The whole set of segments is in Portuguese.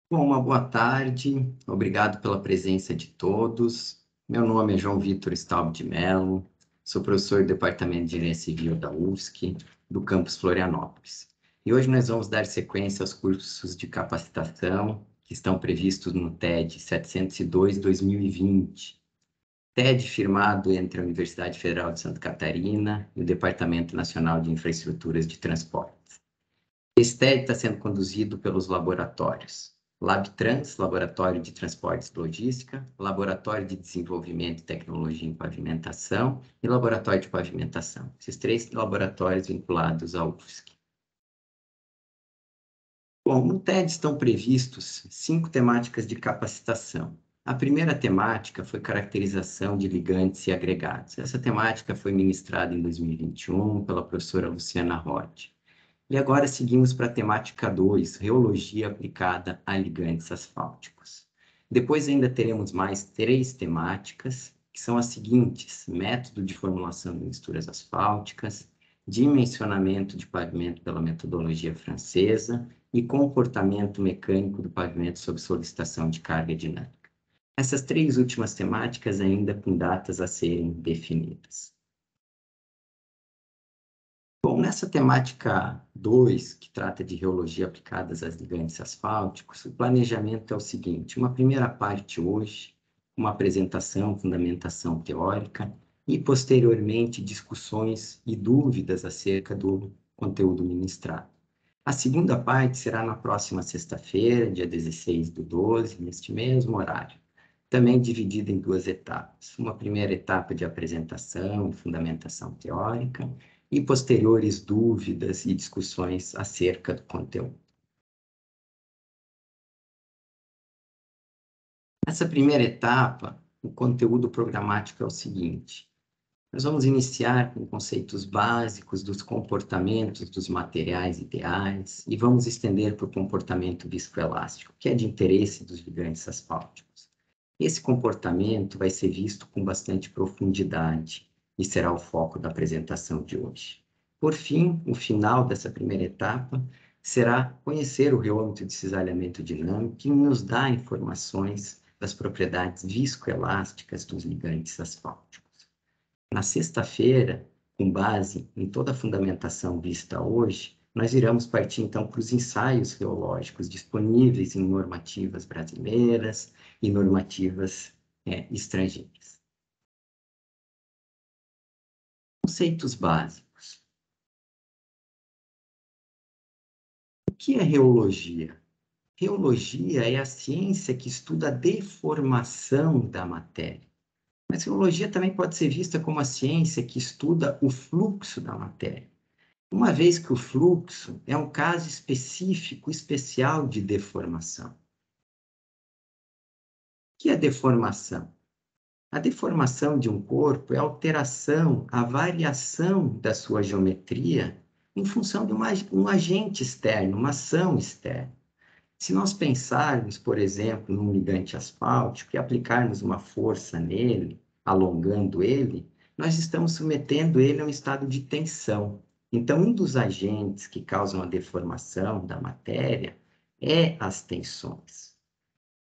Bom, uma boa tarde, obrigado pela presença de todos. Meu nome é João Vitor Staub de Mello, sou professor do Departamento de Engenharia Civil da UFSC, do campus Florianópolis. E hoje nós vamos dar sequência aos cursos de capacitação que estão previstos no TED 702-2020. TED firmado entre a Universidade Federal de Santa Catarina e o Departamento Nacional de Infraestruturas de Transporte. Esse TED está sendo conduzido pelos laboratórios LabTrans, Laboratório de Transportes e Logística, Laboratório de Desenvolvimento e Tecnologia em Pavimentação e Laboratório de Pavimentação. Esses três laboratórios vinculados ao UFSC. Bom, no TED estão previstos 5 temáticas de capacitação. A primeira temática foi caracterização de ligantes e agregados. Essa temática foi ministrada em 2021 pela professora Luciana Roth. E agora seguimos para a temática 2, reologia aplicada a ligantes asfálticos. Depois ainda teremos mais 3 temáticas, que são as seguintes: método de formulação de misturas asfálticas, dimensionamento de pavimento pela metodologia francesa e comportamento mecânico do pavimento sob solicitação de carga dinâmica. Essas 3 últimas temáticas ainda com datas a serem definidas. Bom, nessa temática 2, que trata de reologia aplicadas às ligantes asfálticos, o planejamento é o seguinte: uma primeira parte hoje, uma apresentação, fundamentação teórica, e posteriormente discussões e dúvidas acerca do conteúdo ministrado. A segunda parte será na próxima sexta-feira, dia 16/12, neste mesmo horário, também dividida em 2 etapas. Uma primeira etapa de apresentação e fundamentação teórica, e posteriores dúvidas e discussões acerca do conteúdo. Nessa primeira etapa, o conteúdo programático é o seguinte: nós vamos iniciar com conceitos básicos dos comportamentos dos materiais ideais e vamos estender para o comportamento viscoelástico, que é de interesse dos ligantes asfálticos. Esse comportamento vai ser visto com bastante profundidade e será o foco da apresentação de hoje. Por fim, o final dessa primeira etapa será conhecer o reômetro de cisalhamento dinâmico, que nos dá informações das propriedades viscoelásticas dos ligantes asfálticos. Na sexta-feira, com base em toda a fundamentação vista hoje, nós iremos partir então para os ensaios reológicos disponíveis em normativas brasileiras e normativas estrangeiras. Conceitos básicos. O que é reologia? Reologia é a ciência que estuda a deformação da matéria. Mas reologia também pode ser vista como a ciência que estuda o fluxo da matéria, uma vez que o fluxo é um caso específico, especial de deformação. O que é deformação? A deformação de um corpo é a alteração, a variação da sua geometria em função de um agente externo, uma ação externa. Se nós pensarmos, por exemplo, num ligante asfáltico e aplicarmos uma força nele, alongando ele, nós estamos submetendo ele a um estado de tensão. Então, um dos agentes que causam a deformação da matéria é as tensões.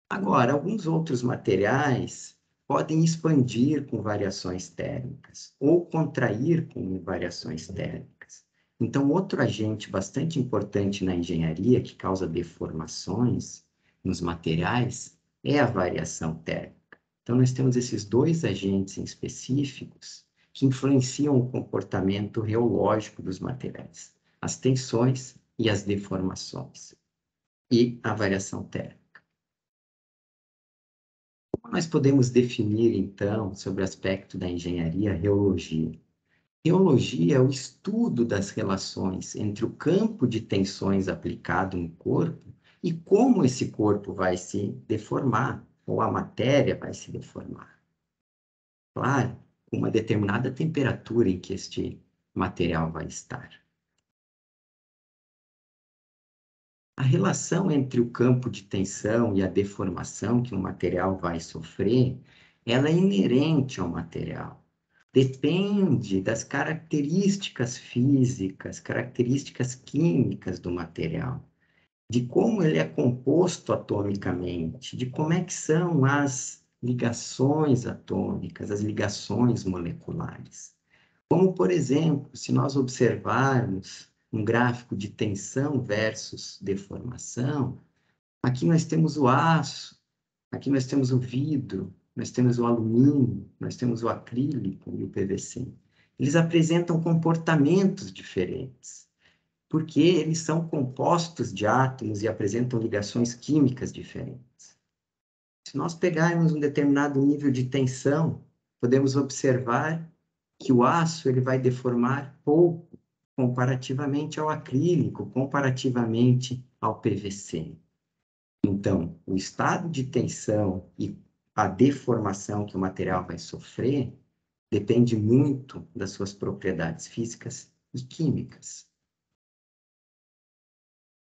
Agora, alguns outros materiais podem expandir com variações térmicas ou contrair com variações térmicas. Então, outro agente bastante importante na engenharia que causa deformações nos materiais é a variação térmica. Então, nós temos esses 2 agentes específicos que influenciam o comportamento reológico dos materiais: as tensões e as deformações, e a variação térmica. Como nós podemos definir, então, sobre o aspecto da engenharia, reologia? Reologia é o estudo das relações entre o campo de tensões aplicado no corpo e como esse corpo vai se deformar, ou a matéria vai se deformar. Claro, com uma determinada temperatura em que este material vai estar. A relação entre o campo de tensão e a deformação que o material vai sofrer, ela é inerente ao material. Depende das características físicas, características químicas do material. de como ele é composto atomicamente, de como é que são as ligações atômicas, as ligações moleculares. Como, por exemplo, se nós observarmos um gráfico de tensão versus deformação, aqui nós temos o aço, aqui nós temos o vidro, nós temos o alumínio, nós temos o acrílico e o PVC. Eles apresentam comportamentos diferentes, porque eles são compostos de átomos e apresentam ligações químicas diferentes. Se nós pegarmos um determinado nível de tensão, podemos observar que o aço ele vai deformar pouco comparativamente ao acrílico, comparativamente ao PVC. Então, o estado de tensão e a deformação que o material vai sofrer depende muito das suas propriedades físicas e químicas.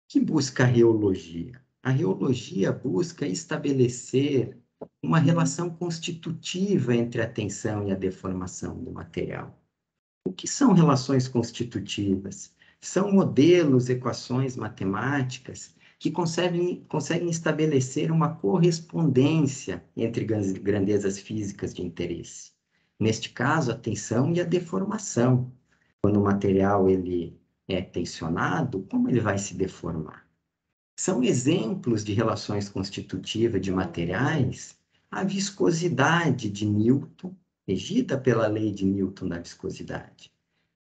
O que busca a reologia? A reologia busca estabelecer uma relação constitutiva entre a tensão e a deformação do material. O que são relações constitutivas? São modelos, equações matemáticas que conseguem estabelecer uma correspondência entre grandezas físicas de interesse. Neste caso, a tensão e a deformação. Quando o material ele é tensionado, como ele vai se deformar? São exemplos de relações constitutivas de materiais a viscosidade de Newton, regida pela lei de Newton da viscosidade.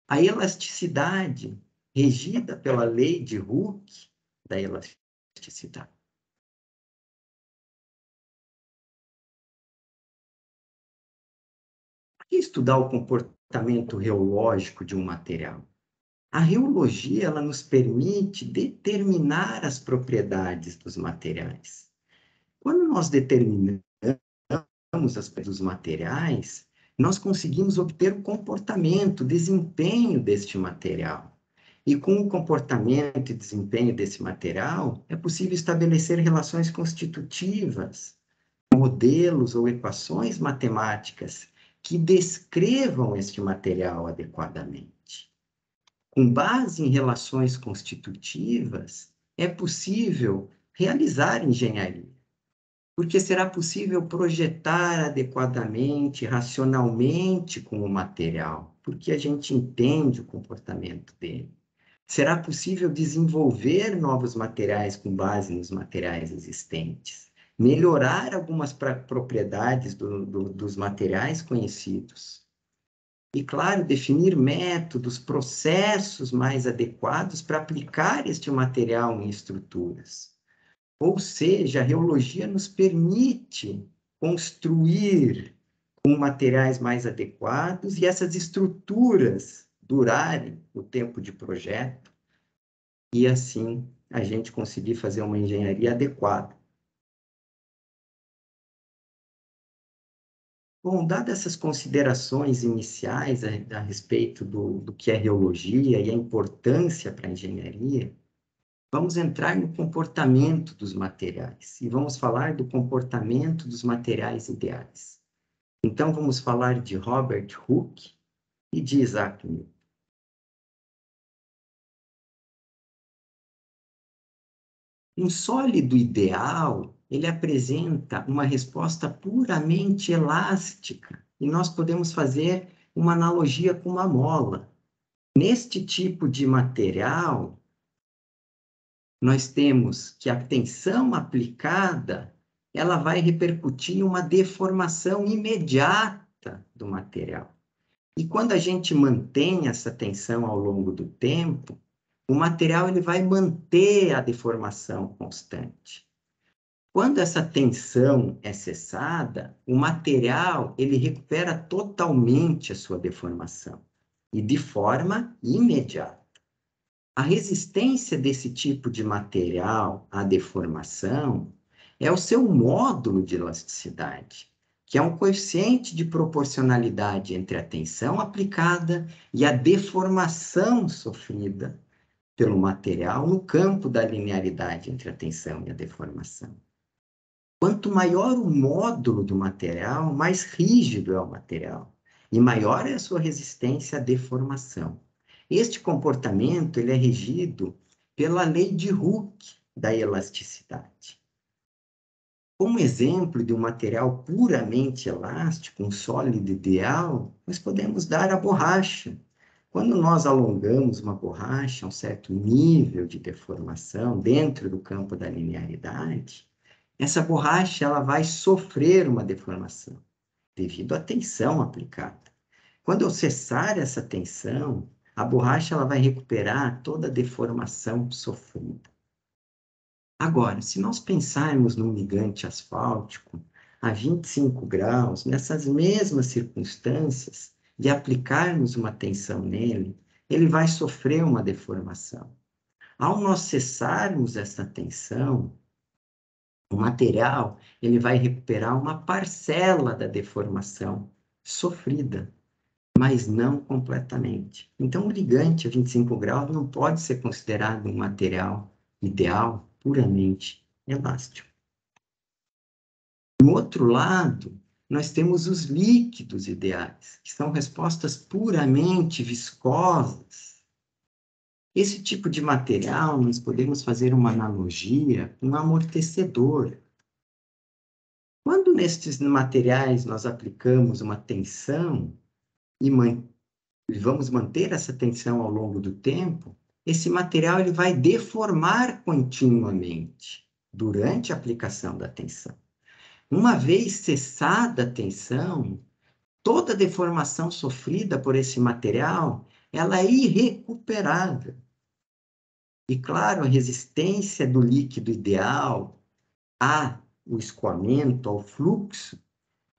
A elasticidade, regida pela lei de Hooke da elasticidade. Por que estudar o comportamento reológico de um material? A reologia ela nos permite determinar as propriedades dos materiais. Quando nós determinamos as propriedades dos materiais, nós conseguimos obter o comportamento, o desempenho deste material. E com o comportamento e desempenho desse material, é possível estabelecer relações constitutivas, modelos ou equações matemáticas que descrevam este material adequadamente. Com base em relações constitutivas, é possível realizar engenharia, porque será possível projetar adequadamente, racionalmente com o material, porque a gente entende o comportamento dele. Será possível desenvolver novos materiais com base nos materiais existentes, melhorar algumas propriedades dos materiais conhecidos. E, claro, definir métodos, processos mais adequados para aplicar este material em estruturas. Ou seja, a reologia nos permite construir com materiais mais adequados e essas estruturas durarem o tempo de projeto e, assim, a gente conseguir fazer uma engenharia adequada. Bom, dadas essas considerações iniciais a respeito do que é reologia e a importância para a engenharia, vamos entrar no comportamento dos materiais e vamos falar do comportamento dos materiais ideais. Então, vamos falar de Robert Hooke e de Isaac Newton. Um sólido ideal, ele apresenta uma resposta puramente elástica, e nós podemos fazer uma analogia com uma mola. Neste tipo de material, nós temos que a tensão aplicada, ela vai repercutir em uma deformação imediata do material. E quando a gente mantém essa tensão ao longo do tempo, o material ele vai manter a deformação constante. Quando essa tensão é cessada, o material ele recupera totalmente a sua deformação e de forma imediata. A resistência desse tipo de material à deformação é o seu módulo de elasticidade, que é um coeficiente de proporcionalidade entre a tensão aplicada e a deformação sofrida pelo material no campo da linearidade entre a tensão e a deformação. Quanto maior o módulo do material, mais rígido é o material e maior é a sua resistência à deformação. Este comportamento ele é regido pela lei de Hooke da elasticidade. Como exemplo de um material puramente elástico, um sólido ideal, nós podemos dar a borracha. Quando nós alongamos uma borracha a um certo nível de deformação dentro do campo da linearidade, essa borracha ela vai sofrer uma deformação devido à tensão aplicada. Quando eu cessar essa tensão, a borracha ela vai recuperar toda a deformação sofrida. Agora, se nós pensarmos num ligante asfáltico a 25 graus, nessas mesmas circunstâncias, de aplicarmos uma tensão nele, ele vai sofrer uma deformação. Ao nós cessarmos essa tensão, o material ele vai recuperar uma parcela da deformação sofrida, mas não completamente. Então, o ligante a 25 graus não pode ser considerado um material ideal puramente elástico. Do outro lado, nós temos os líquidos ideais, que são respostas puramente viscosas. Esse tipo de material, nós podemos fazer uma analogia com um amortecedor. Quando nestes materiais nós aplicamos uma tensão e vamos manter essa tensão ao longo do tempo, esse material ele vai deformar continuamente durante a aplicação da tensão. Uma vez cessada a tensão, toda deformação sofrida por esse material, ela é irrecuperável. E, claro, a resistência do líquido ideal ao escoamento, ao fluxo,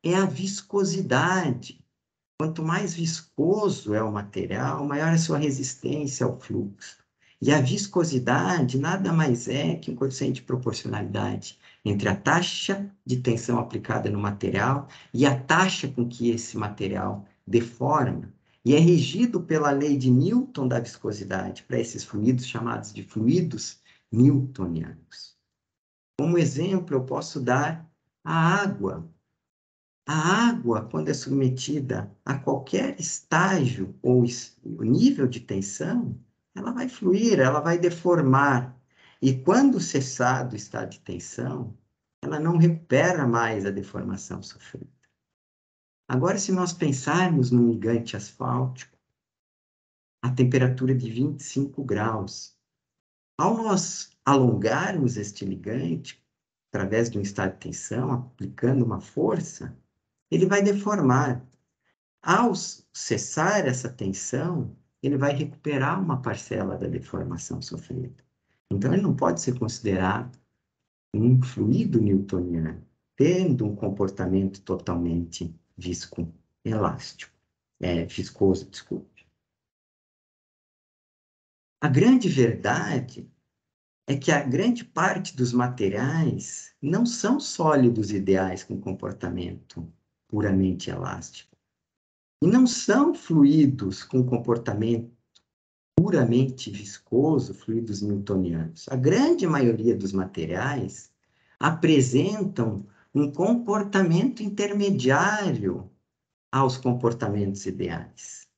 é a viscosidade. Quanto mais viscoso é o material, maior é a sua resistência ao fluxo. E a viscosidade nada mais é que um coeficiente de proporcionalidade entre a taxa de tensão aplicada no material e a taxa com que esse material deforma. E é regido pela lei de Newton da viscosidade para esses fluidos chamados de fluidos newtonianos. Como exemplo, eu posso dar a água. A água, quando é submetida a qualquer estágio ou nível de tensão, ela vai fluir, ela vai deformar. E quando cessado o estado de tensão, ela não recupera mais a deformação sofrida. Agora, se nós pensarmos num ligante asfáltico, a temperatura de 25 graus, ao nós alongarmos este ligante, através de um estado de tensão, aplicando uma força, ele vai deformar. Ao cessar essa tensão, ele vai recuperar uma parcela da deformação sofrida. Então, ele não pode ser considerado um fluido newtoniano, tendo um comportamento totalmente viscoelástico. Viscoso, desculpe. A grande verdade é que a grande parte dos materiais não são sólidos ideais com comportamento puramente elástico. E não são fluidos com comportamento puramente viscoso, fluidos newtonianos. A grande maioria dos materiais apresentam um comportamento intermediário aos comportamentos ideais.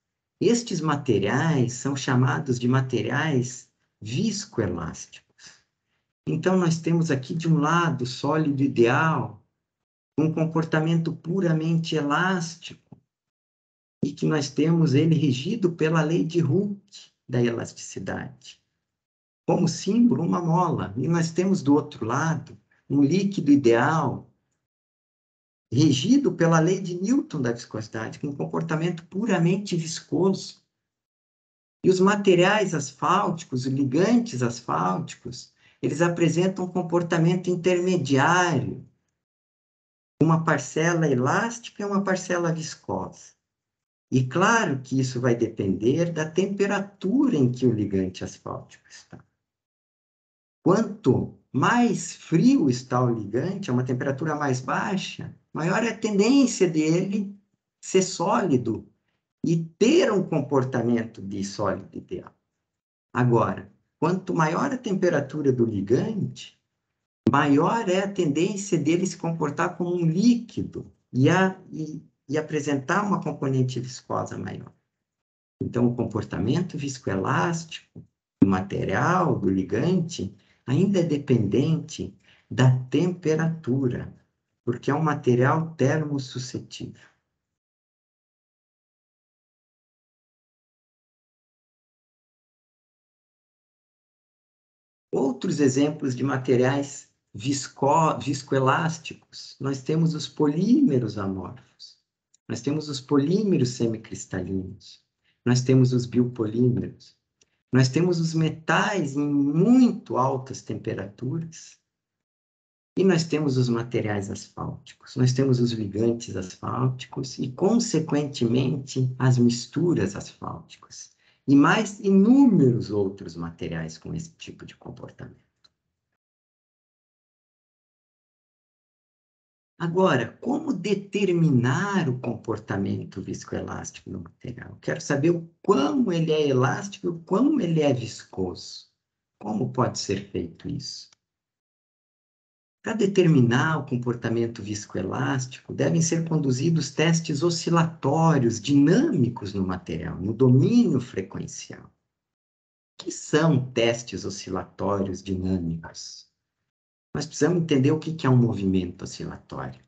Estes materiais são chamados de materiais viscoelásticos. Então, nós temos aqui, de um lado, sólido ideal, um comportamento puramente elástico, e que nós temos ele regido pela lei de Hooke da elasticidade. Como símbolo, uma mola. E nós temos, do outro lado, um líquido ideal, regido pela lei de Newton da viscosidade, com um comportamento puramente viscoso. E os materiais asfálticos, os ligantes asfálticos, eles apresentam um comportamento intermediário, uma parcela elástica e uma parcela viscosa. E claro que isso vai depender da temperatura em que o ligante asfáltico está. Quanto mais frio está o ligante, a uma temperatura mais baixa, maior é a tendência dele ser sólido e ter um comportamento de sólido ideal. Agora, quanto maior a temperatura do ligante, maior é a tendência dele se comportar como um líquido e apresentar uma componente viscosa maior. Então, o comportamento viscoelástico do material, do ligante, ainda é dependente da temperatura, porque é um material termossuscetível. Outros exemplos de materiais viscoelásticos, nós temos os polímeros amorfos, nós temos os polímeros semicristalinos, nós temos os biopolímeros, nós temos os metais em muito altas temperaturas, e nós temos os materiais asfálticos, nós temos os ligantes asfálticos e, consequentemente, as misturas asfálticas. E mais inúmeros outros materiais com esse tipo de comportamento. Agora, como determinar o comportamento viscoelástico do material? Quero saber o quão ele é elástico e o quão ele é viscoso. Como pode ser feito isso? Para determinar o comportamento viscoelástico, devem ser conduzidos testes oscilatórios, dinâmicos no material, no domínio frequencial. O que são testes oscilatórios dinâmicos? Nós precisamos entender o que é um movimento oscilatório.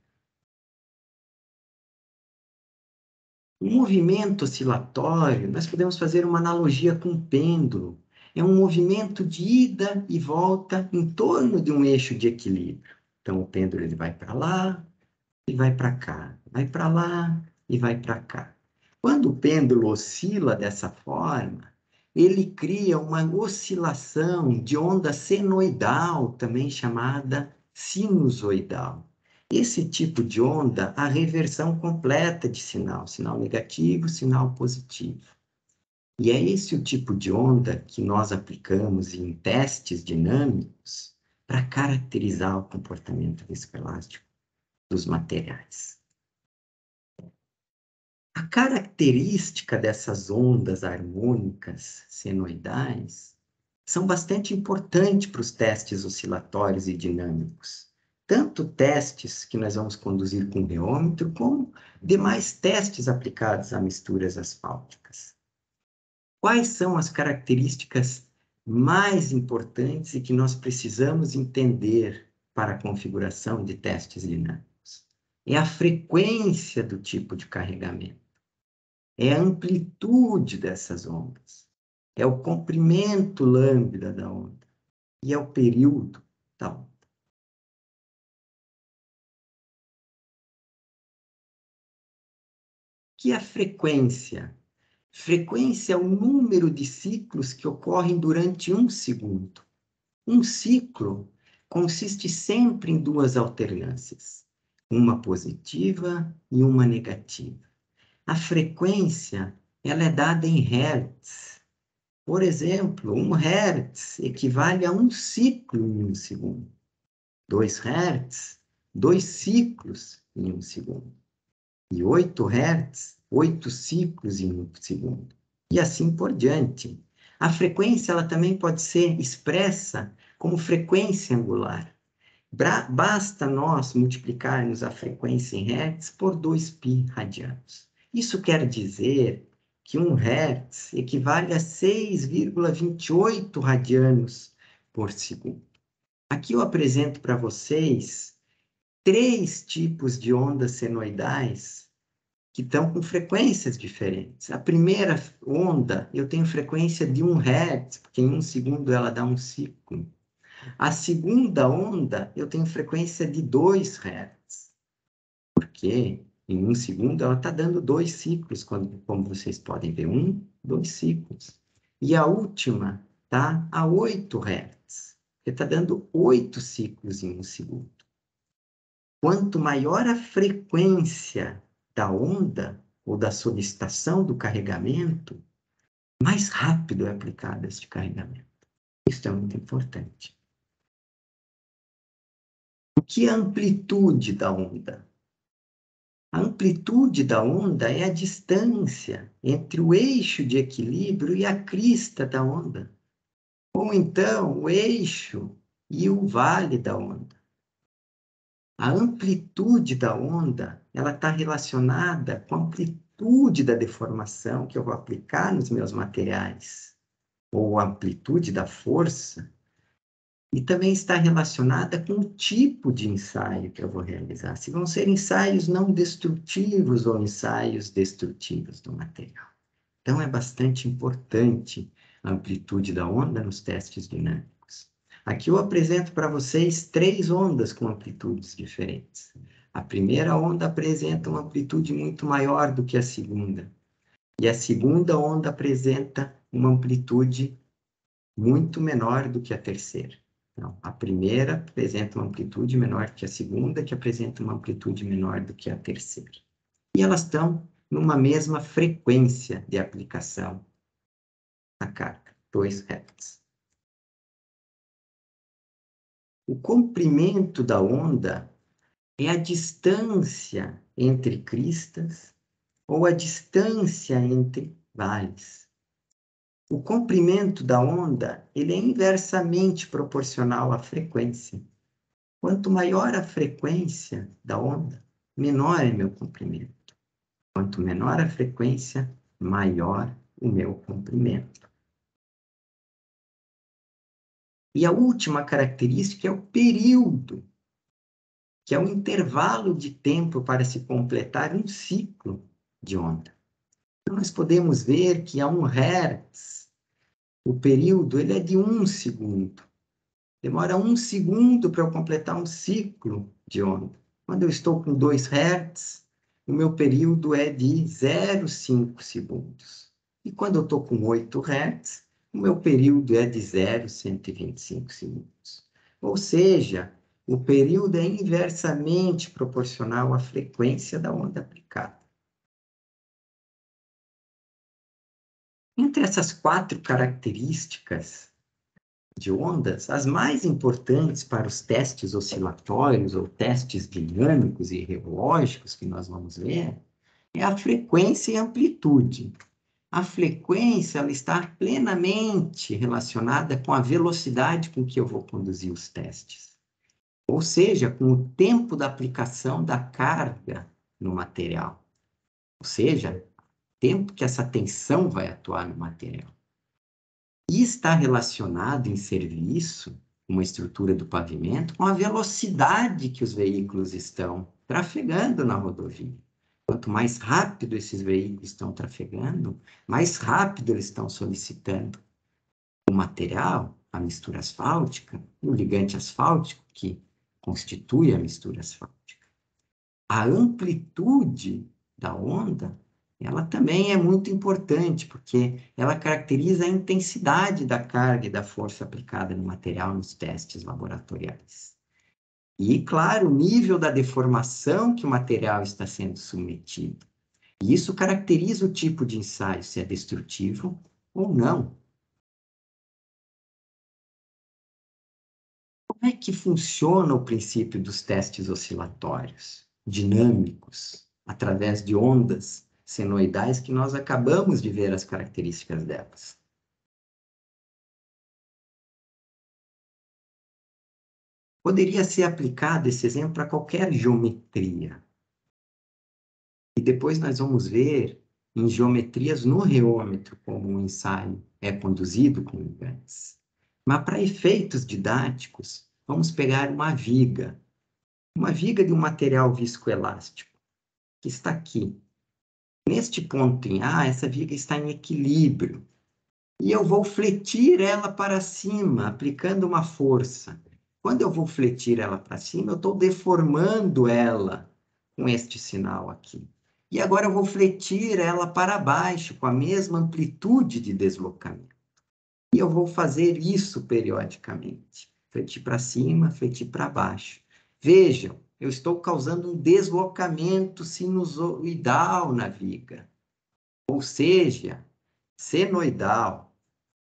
Um movimento oscilatório, nós podemos fazer uma analogia com um pêndulo. É um movimento de ida e volta em torno de um eixo de equilíbrio. Então, o pêndulo ele vai para lá e vai para cá, vai para lá e vai para cá. Quando o pêndulo oscila dessa forma, ele cria uma oscilação de onda senoidal, também chamada sinusoidal. Esse tipo de onda, a reversão completa de sinal, sinal negativo, sinal positivo. E é esse o tipo de onda que nós aplicamos em testes dinâmicos para caracterizar o comportamento viscoelástico dos materiais. A característica dessas ondas harmônicas senoidais são bastante importantes para os testes oscilatórios e dinâmicos. Tanto testes que nós vamos conduzir com reômetro, como demais testes aplicados a misturas asfálticas. Quais são as características mais importantes e que nós precisamos entender para a configuração de testes dinâmicos? É a frequência do tipo de carregamento. É a amplitude dessas ondas, é o comprimento lambda da onda e é o período da onda. Que é a frequência? Frequência é o número de ciclos que ocorrem durante um segundo. Um ciclo consiste sempre em duas alternâncias, uma positiva e uma negativa. A frequência, ela é dada em hertz. Por exemplo, 1 Hz equivale a um ciclo em um segundo. 2 Hz, 2 ciclos em um segundo. E 8 Hz, 8 ciclos em um segundo. E assim por diante. A frequência ela também pode ser expressa como frequência angular. Basta nós multiplicarmos a frequência em Hz por 2π radianos. Isso quer dizer que 1 Hz equivale a 6,28 radianos por segundo. Aqui eu apresento para vocês 3 tipos de ondas senoidais que estão com frequências diferentes. A primeira onda, eu tenho frequência de 1 Hz, porque em um segundo ela dá um ciclo. A segunda onda, eu tenho frequência de 2 Hz, porque em um segundo ela está dando 2 ciclos, como vocês podem ver, 2 ciclos. E a última está a 8 Hz, que está dando 8 ciclos em um segundo. Quanto maior a frequência da onda, ou da solicitação do carregamento, mais rápido é aplicado este carregamento. Isso é muito importante. O que é a amplitude da onda? A amplitude da onda é a distância entre o eixo de equilíbrio e a crista da onda, ou então o eixo e o vale da onda. A amplitude da onda, ela está relacionada com a amplitude da deformação que eu vou aplicar nos meus materiais, ou a amplitude da força E também está relacionada com o tipo de ensaio que eu vou realizar. Se vão ser ensaios não destrutivos ou ensaios destrutivos do material. Então, é bastante importante a amplitude da onda nos testes dinâmicos. Aqui eu apresento para vocês 3 ondas com amplitudes diferentes. A primeira onda apresenta uma amplitude muito maior do que a segunda. E a segunda onda apresenta uma amplitude muito menor do que a terceira. Então, a primeira apresenta uma amplitude menor que a segunda, que apresenta uma amplitude menor do que a terceira. E elas estão numa mesma frequência de aplicação da carga, 2 Hz. O comprimento da onda é a distância entre cristas ou a distância entre vales. O comprimento da onda, ele é inversamente proporcional à frequência. Quanto maior a frequência da onda, menor é meu comprimento. Quanto menor a frequência, maior o meu comprimento. E a última característica é o período, que é o intervalo de tempo para se completar um ciclo de onda. Então, nós podemos ver que a 1 Hz, o período ele é de 1 segundo. Demora 1 segundo para eu completar um ciclo de onda. Quando eu estou com 2 Hz, o meu período é de 0,5 segundos. E quando eu estou com 8 Hz, o meu período é de 0,125 segundos. Ou seja, o período é inversamente proporcional à frequência da onda aplicada. Entre essas 4 características de ondas, as mais importantes para os testes oscilatórios ou testes dinâmicos e reológicos que nós vamos ver, é a frequência e a amplitude. A frequência ela está plenamente relacionada com a velocidade com que eu vou conduzir os testes. Ou seja, com o tempo da aplicação da carga no material. Ou seja, o tempo que essa tensão vai atuar no material. E está relacionado em serviço, uma estrutura do pavimento, com a velocidade que os veículos estão trafegando na rodovia. Quanto mais rápido esses veículos estão trafegando, mais rápido eles estão solicitando o material, a mistura asfáltica, o ligante asfáltico, que constitui a mistura asfáltica. A amplitude da onda, ela também é muito importante, porque ela caracteriza a intensidade da carga e da força aplicada no material nos testes laboratoriais. E, claro, o nível da deformação que o material está sendo submetido. E isso caracteriza o tipo de ensaio, se é destrutivo ou não. Como é que funciona o princípio dos testes oscilatórios, dinâmicos, através de ondas senoidais que nós acabamos de ver as características delas? Poderia ser aplicado esse exemplo para qualquer geometria. E depois nós vamos ver em geometrias no reômetro como o ensaio é conduzido com ligantes. Mas para efeitos didáticos, vamos pegar uma viga de um material viscoelástico, que está aqui. Neste ponto em A, essa viga está em equilíbrio. E eu vou fletir ela para cima, aplicando uma força. Quando eu vou fletir ela para cima, eu estou deformando ela com este sinal aqui. E agora eu vou fletir ela para baixo, com a mesma amplitude de deslocamento. E eu vou fazer isso periodicamente. Fletir para cima, fletir para baixo. Vejam, eu estou causando um deslocamento sinusoidal na viga. Ou seja, senoidal.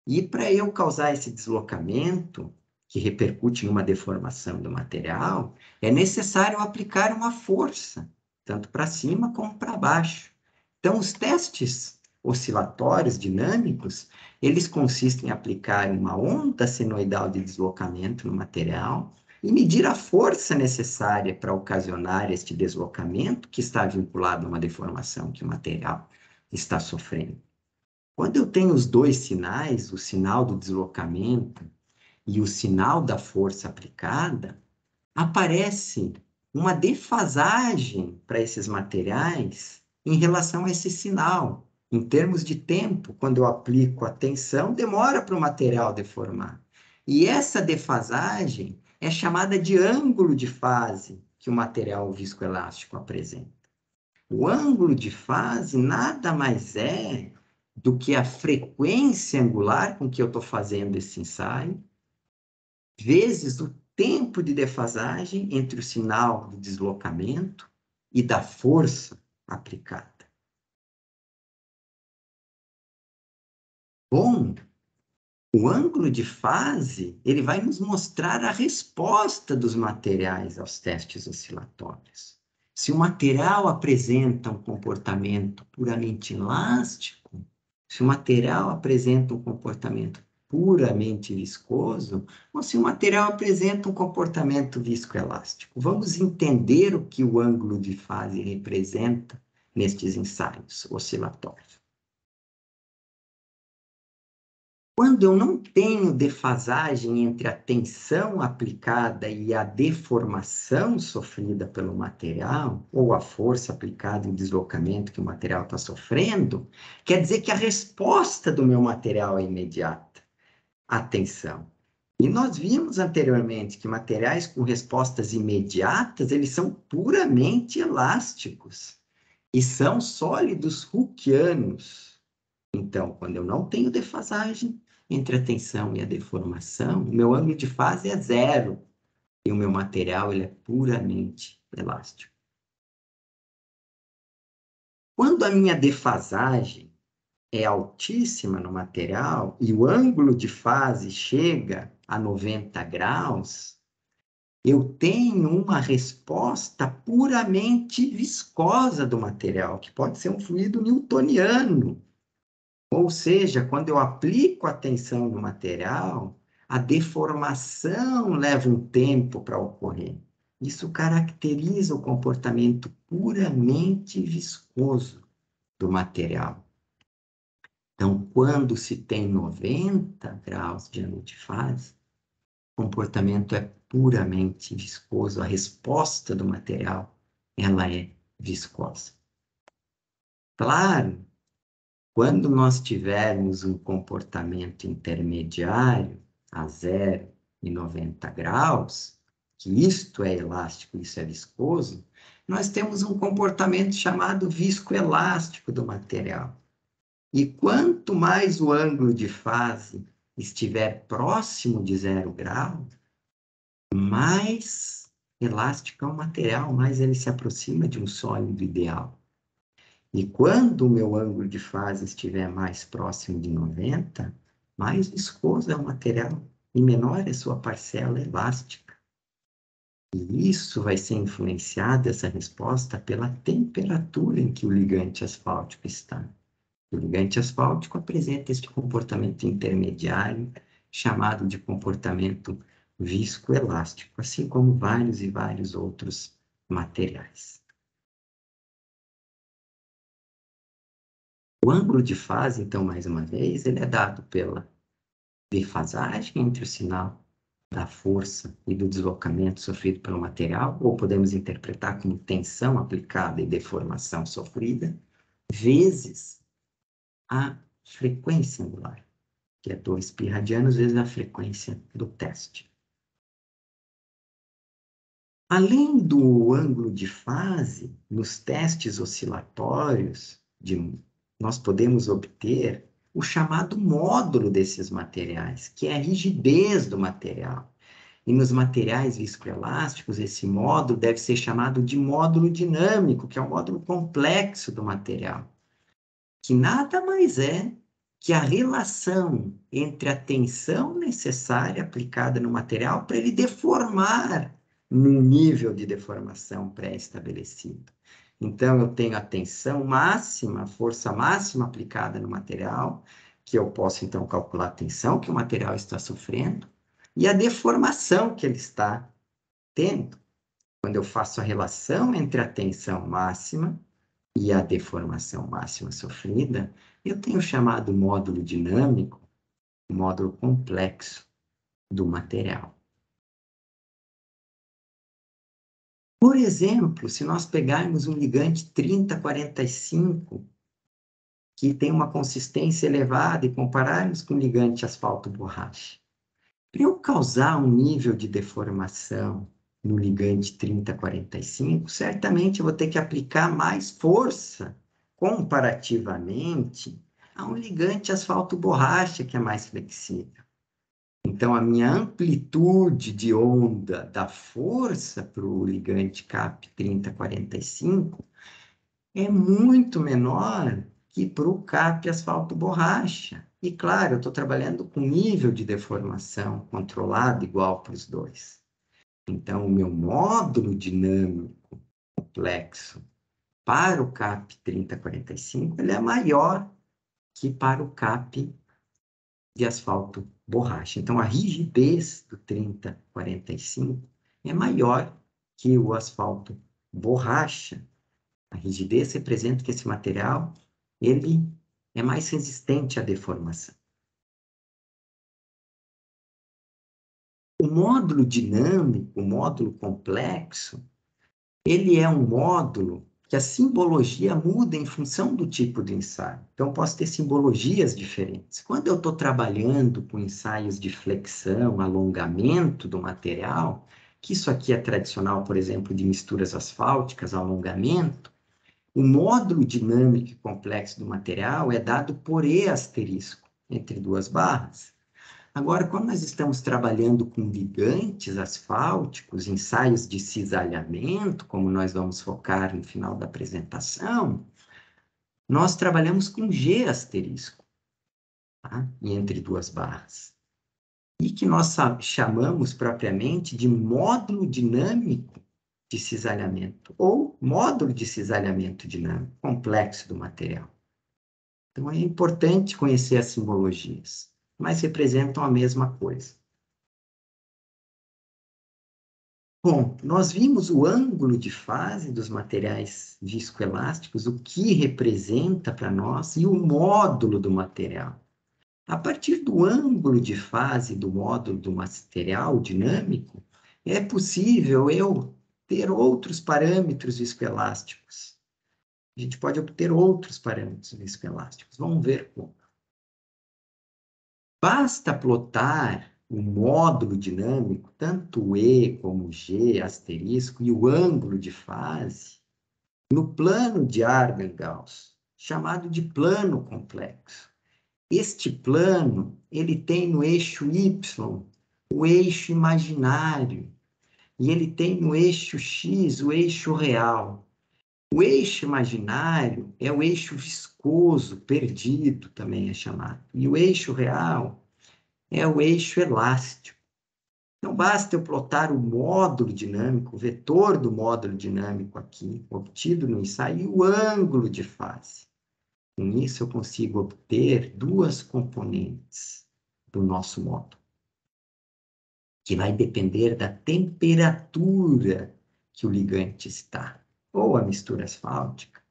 E para eu causar esse deslocamento, que repercute numa deformação do material, é necessário aplicar uma força, tanto para cima como para baixo. Então, os testes oscilatórios dinâmicos, eles consistem em aplicar uma onda senoidal de deslocamento no material e medir a força necessária para ocasionar este deslocamento que está vinculado a uma deformação que o material está sofrendo. Quando eu tenho os dois sinais, o sinal do deslocamento e o sinal da força aplicada, aparece uma defasagem para esses materiais em relação a esse sinal. Em termos de tempo, quando eu aplico a tensão, demora para o material deformar. E essa defasagem é chamada de ângulo de fase que o material viscoelástico apresenta. O ângulo de fase nada mais é do que a frequência angular com que eu estou fazendo esse ensaio, vezes o tempo de defasagem entre o sinal do deslocamento e da força aplicada. Bom, o ângulo de fase, ele vai nos mostrar a resposta dos materiais aos testes oscilatórios. Se o material apresenta um comportamento puramente elástico, se o material apresenta um comportamento puramente viscoso, ou se o material apresenta um comportamento viscoelástico. Vamos entender o que o ângulo de fase representa nestes ensaios oscilatórios. Quando eu não tenho defasagem entre a tensão aplicada e a deformação sofrida pelo material, ou a força aplicada e o deslocamento que o material está sofrendo, quer dizer que a resposta do meu material é imediata, a tensão. E nós vimos anteriormente que materiais com respostas imediatas, eles são puramente elásticos e são sólidos Hookeanos. Então, quando eu não tenho defasagem entre a tensão e a deformação, o meu ângulo de fase é zero e o meu material ele é puramente elástico. Quando a minha defasagem é altíssima no material e o ângulo de fase chega a 90 graus, eu tenho uma resposta puramente viscosa do material, que pode ser um fluido newtoniano. Ou seja, quando eu aplico a tensão no material, a deformação leva um tempo para ocorrer. Isso caracteriza o comportamento puramente viscoso do material. Então, quando se tem 90 graus de ângulo de fase, o comportamento é puramente viscoso, a resposta do material, ela é viscosa. Claro, quando nós tivermos um comportamento intermediário, a 0 e 90 graus, que isto é elástico, isso é viscoso, nós temos um comportamento chamado viscoelástico do material. E quanto mais o ângulo de fase estiver próximo de 0 grau, mais elástico é o material, mais ele se aproxima de um sólido ideal. E quando o meu ângulo de fase estiver mais próximo de 90, mais viscoso é o material e menor é sua parcela elástica. E isso vai ser influenciado, essa resposta, pela temperatura em que o ligante asfáltico está. O ligante asfáltico apresenta este comportamento intermediário, chamado de comportamento viscoelástico, assim como vários e vários outros materiais. O ângulo de fase, então, mais uma vez, ele é dado pela defasagem entre o sinal da força e do deslocamento sofrido pelo material, ou podemos interpretar como tensão aplicada e deformação sofrida, vezes a frequência angular, que é 2 π radianos vezes a frequência do teste. Além do ângulo de fase, nos testes oscilatórios, nós podemos obter o chamado módulo desses materiais, que é a rigidez do material. E nos materiais viscoelásticos, esse módulo deve ser chamado de módulo dinâmico, que é o módulo complexo do material, que nada mais é que a relação entre a tensão necessária aplicada no material para ele deformar num nível de deformação pré-estabelecido. Então, eu tenho a tensão máxima, a força máxima aplicada no material, que eu posso, então, calcular a tensão que o material está sofrendo, e a deformação que ele está tendo. Quando eu faço a relação entre a tensão máxima e a deformação máxima sofrida, eu tenho o chamado módulo dinâmico, módulo complexo do material. Por exemplo, se nós pegarmos um ligante 3045, que tem uma consistência elevada, e compararmos com o ligante asfalto-borracha, para eu causar um nível de deformação no ligante 3045, certamente eu vou ter que aplicar mais força comparativamente a um ligante asfalto-borracha, que é mais flexível. Então, a minha amplitude de onda da força para o ligante CAP 3045 é muito menor que para o CAP asfalto-borracha. E, claro, eu estou trabalhando com nível de deformação controlado igual para os dois. Então, o meu módulo dinâmico complexo para o CAP 3045 ele é maior que para o CAP de asfalto borracha. Então, a rigidez do 3045 é maior que o asfalto borracha. A rigidez representa que esse material ele é mais resistente à deformação. O módulo dinâmico, o módulo complexo, ele é um módulo que a simbologia muda em função do tipo de ensaio. Então, posso ter simbologias diferentes. Quando eu estou trabalhando com ensaios de flexão, alongamento do material, que isso aqui é tradicional, por exemplo, de misturas asfálticas, alongamento, o módulo dinâmico e complexo do material é dado por E asterisco, entre duas barras. Agora, quando nós estamos trabalhando com ligantes asfálticos, ensaios de cisalhamento, como nós vamos focar no final da apresentação, nós trabalhamos com G asterisco, tá? E entre duas barras. E que nós chamamos propriamente de módulo dinâmico de cisalhamento, ou módulo de cisalhamento dinâmico, complexo do material. Então, é importante conhecer as simbologias, mas representam a mesma coisa. Bom, nós vimos o ângulo de fase dos materiais viscoelásticos, o que representa para nós, e o módulo do material. A partir do ângulo de fase do módulo do material dinâmico, é possível eu ter outros parâmetros viscoelásticos. A gente pode obter outros parâmetros viscoelásticos. Vamos ver como. Basta plotar o módulo dinâmico, tanto o E como o G asterisco, e o ângulo de fase, no plano de Argand-Gauss, chamado de plano complexo. Este plano, ele tem no eixo Y, o eixo imaginário, e ele tem no eixo X, o eixo real. O eixo imaginário é o eixo viscoso, perdido também é chamado. E o eixo real é o eixo elástico. Então, basta eu plotar o módulo dinâmico, o vetor do módulo dinâmico aqui, obtido no ensaio, e o ângulo de fase. Com isso, eu consigo obter duas componentes do nosso módulo, que vai depender da temperatura que o ligante está, ou a mistura asfáltica.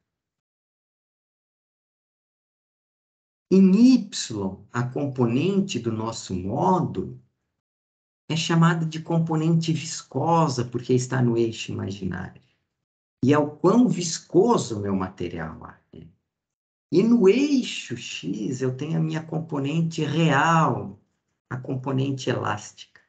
Em Y, a componente do nosso módulo é chamada de componente viscosa, porque está no eixo imaginário. E é o quão viscoso o meu material é. E no eixo X, eu tenho a minha componente real, a componente elástica.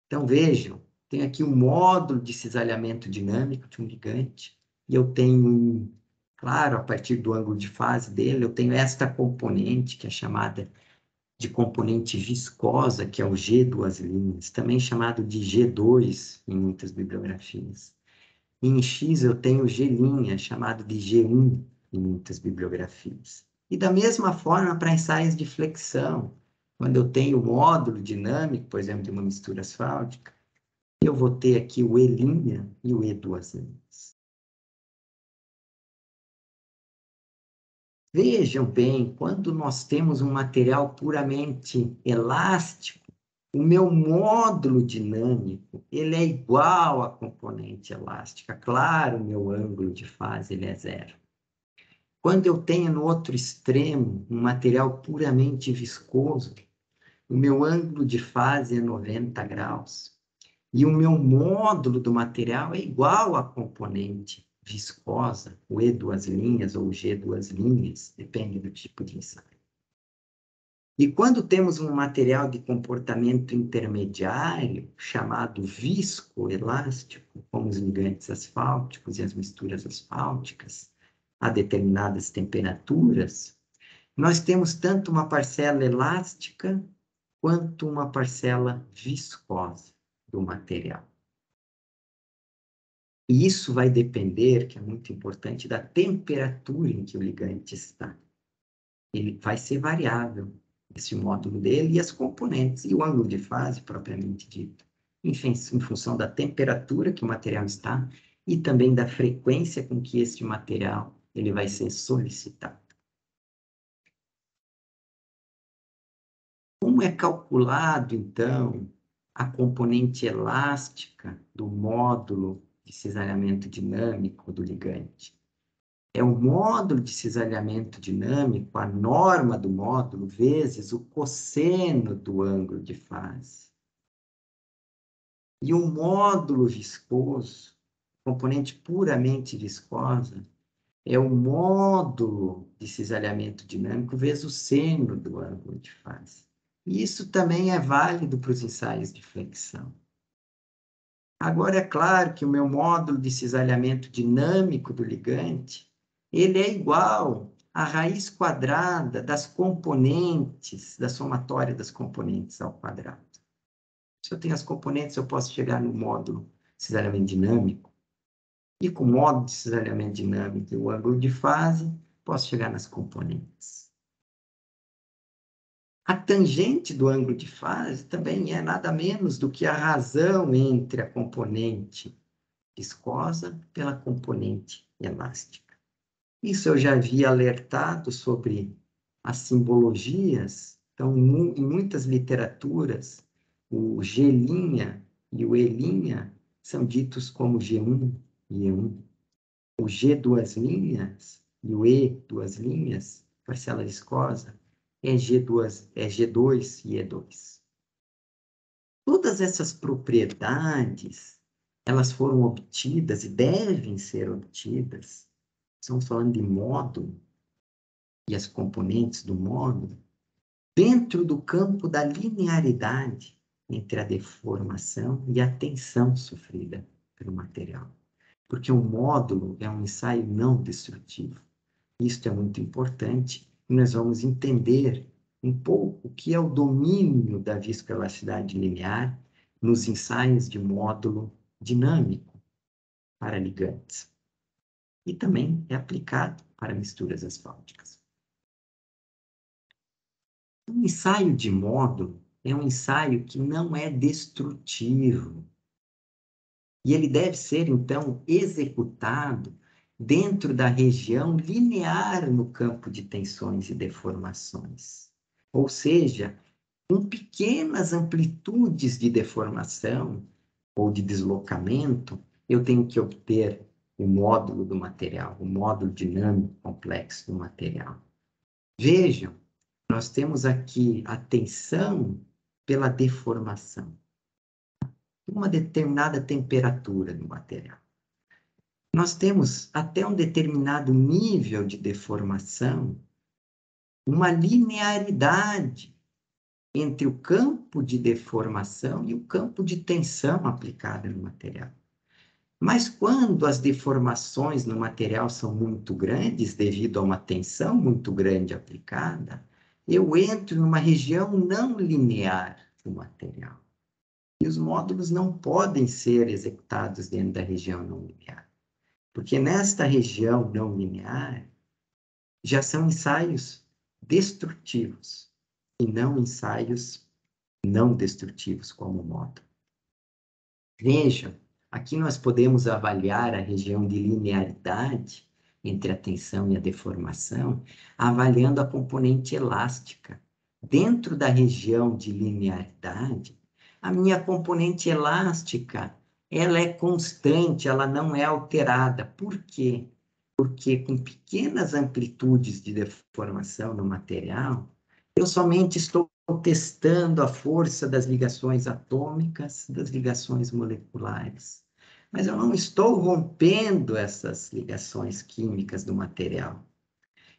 Então, vejam, tenho aqui um módulo de cisalhamento dinâmico de um ligante, e eu tenho, claro, a partir do ângulo de fase dele, eu tenho esta componente, que é chamada de componente viscosa, que é o G duas linhas, também chamado de G2 em muitas bibliografias. E em X eu tenho G', chamado de G1 em muitas bibliografias. E da mesma forma para ensaios de flexão, quando eu tenho o módulo dinâmico, por exemplo, de uma mistura asfáltica, eu vou ter aqui o E' e o E duas linhas. Vejam bem, quando nós temos um material puramente elástico, o meu módulo dinâmico, ele é igual à componente elástica. Claro, o meu ângulo de fase ele é zero. Quando eu tenho no outro extremo um material puramente viscoso, o meu ângulo de fase é 90 graus. E o meu módulo do material é igual à componente viscosa, o E duas linhas ou o G duas linhas, depende do tipo de ensaio. E quando temos um material de comportamento intermediário, chamado viscoelástico, como os ligantes asfálticos e as misturas asfálticas, a determinadas temperaturas, nós temos tanto uma parcela elástica quanto uma parcela viscosa do material. E isso vai depender, que é muito importante, da temperatura em que o ligante está. Ele vai ser variável, esse módulo dele, e as componentes, e o ângulo de fase, propriamente dito. Enfim, em função da temperatura que o material está, e também da frequência com que este material ele vai ser solicitado. Como é calculado, então, a componente elástica do módulo de cisalhamento dinâmico do ligante? É o módulo de cisalhamento dinâmico, a norma do módulo, vezes o cosseno do ângulo de fase. E o módulo viscoso, componente puramente viscosa, é o módulo de cisalhamento dinâmico vezes o seno do ângulo de fase. E isso também é válido para os ensaios de flexão. Agora, é claro que o meu módulo de cisalhamento dinâmico do ligante, ele é igual à raiz quadrada das componentes, da somatória das componentes ao quadrado. Se eu tenho as componentes, eu posso chegar no módulo de cisalhamento dinâmico. E com o módulo de cisalhamento dinâmico e o ângulo de fase, posso chegar nas componentes. A tangente do ângulo de fase também é nada menos do que a razão entre a componente viscosa pela componente elástica. Isso eu já havia alertado sobre as simbologias. Então, em muitas literaturas, o G' e o E' são ditos como G1 e E1. O G duas linhas e o E duas linhas, parcela viscosa, é G2 e E2. Todas essas propriedades, elas foram obtidas e devem ser obtidas, estamos falando de módulo e as componentes do módulo, dentro do campo da linearidade entre a deformação e a tensão sofrida pelo material. Porque o módulo é um ensaio não destrutivo. Isto é muito importante e nós vamos entender um pouco o que é o domínio da viscoelasticidade linear nos ensaios de módulo dinâmico para ligantes. E também é aplicado para misturas asfálticas. Um ensaio de módulo é um ensaio que não é destrutivo. E ele deve ser, então, executado dentro da região linear no campo de tensões e deformações. Ou seja, com pequenas amplitudes de deformação ou de deslocamento, eu tenho que obter o módulo do material, o módulo dinâmico complexo do material. Vejam, nós temos aqui a tensão pela deformação, uma determinada temperatura do material. Nós temos, até um determinado nível de deformação, uma linearidade entre o campo de deformação e o campo de tensão aplicada no material. Mas quando as deformações no material são muito grandes, devido a uma tensão muito grande aplicada, eu entro numa região não linear do material. E os módulos não podem ser executados dentro da região não linear. Porque nesta região não linear, já são ensaios destrutivos e não ensaios não destrutivos como o módulo. Vejam, aqui nós podemos avaliar a região de linearidade entre a tensão e a deformação, avaliando a componente elástica. Dentro da região de linearidade, a minha componente elástica, ela é constante, ela não é alterada. Por quê? Porque com pequenas amplitudes de deformação no material, eu somente estou Estou testando a força das ligações atômicas, das ligações moleculares. Mas eu não estou rompendo essas ligações químicas do material.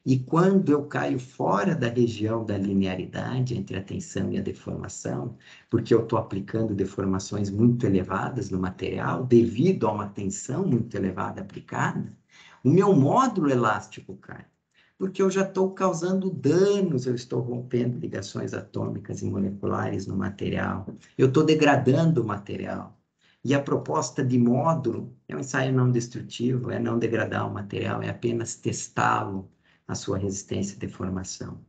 E quando eu caio fora da região da linearidade entre a tensão e a deformação, porque eu estou aplicando deformações muito elevadas no material, devido a uma tensão muito elevada aplicada, o meu módulo elástico cai. Porque eu já estou causando danos, eu estou rompendo ligações atômicas e moleculares no material, eu estou degradando o material. E a proposta de módulo é um ensaio não destrutivo, é não degradar o material, é apenas testá-lo, a sua resistência à deformação.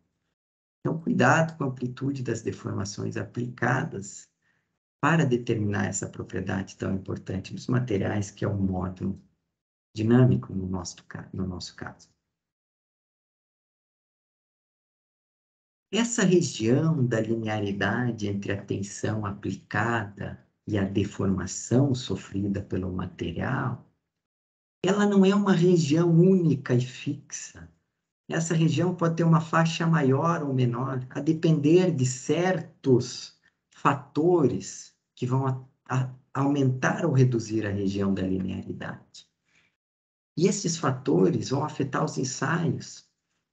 Então, cuidado com a amplitude das deformações aplicadas para determinar essa propriedade tão importante dos materiais, que é o módulo dinâmico no nosso caso. Essa região da linearidade entre a tensão aplicada e a deformação sofrida pelo material, ela não é uma região única e fixa. Essa região pode ter uma faixa maior ou menor, a depender de certos fatores que vão aumentar ou reduzir a região da linearidade. E esses fatores vão afetar os ensaios.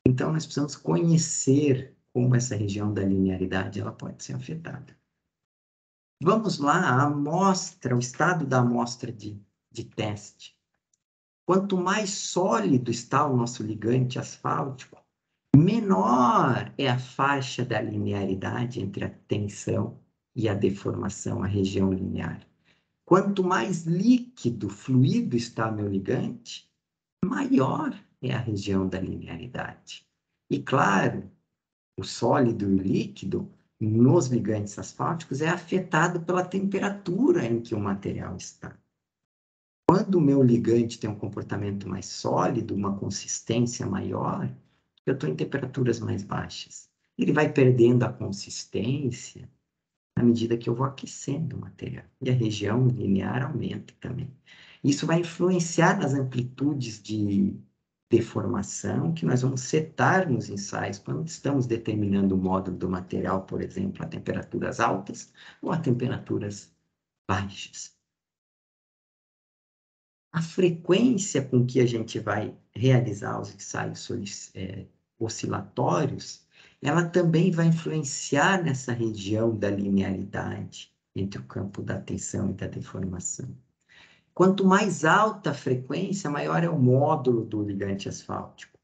Então, nós precisamos conhecer como essa região da linearidade ela pode ser afetada. Vamos lá, a amostra, o estado da amostra de teste. Quanto mais sólido está o nosso ligante asfáltico, menor é a faixa da linearidade entre a tensão e a deformação, a região linear. Quanto mais líquido, fluido está meu ligante, maior é a região da linearidade. E claro, o sólido e o líquido, nos ligantes asfálticos, é afetado pela temperatura em que o material está. Quando o meu ligante tem um comportamento mais sólido, uma consistência maior, eu estou em temperaturas mais baixas. Ele vai perdendo a consistência à medida que eu vou aquecendo o material. E a região linear aumenta também. Isso vai influenciar nas amplitudes de deformação que nós vamos setar nos ensaios quando estamos determinando o módulo do material, por exemplo, a temperaturas altas ou a temperaturas baixas. A frequência com que a gente vai realizar os ensaios oscilatórios, ela também vai influenciar nessa região da linearidade entre o campo da tensão e da deformação. Quanto mais alta a frequência, maior é o módulo do ligante asfáltico.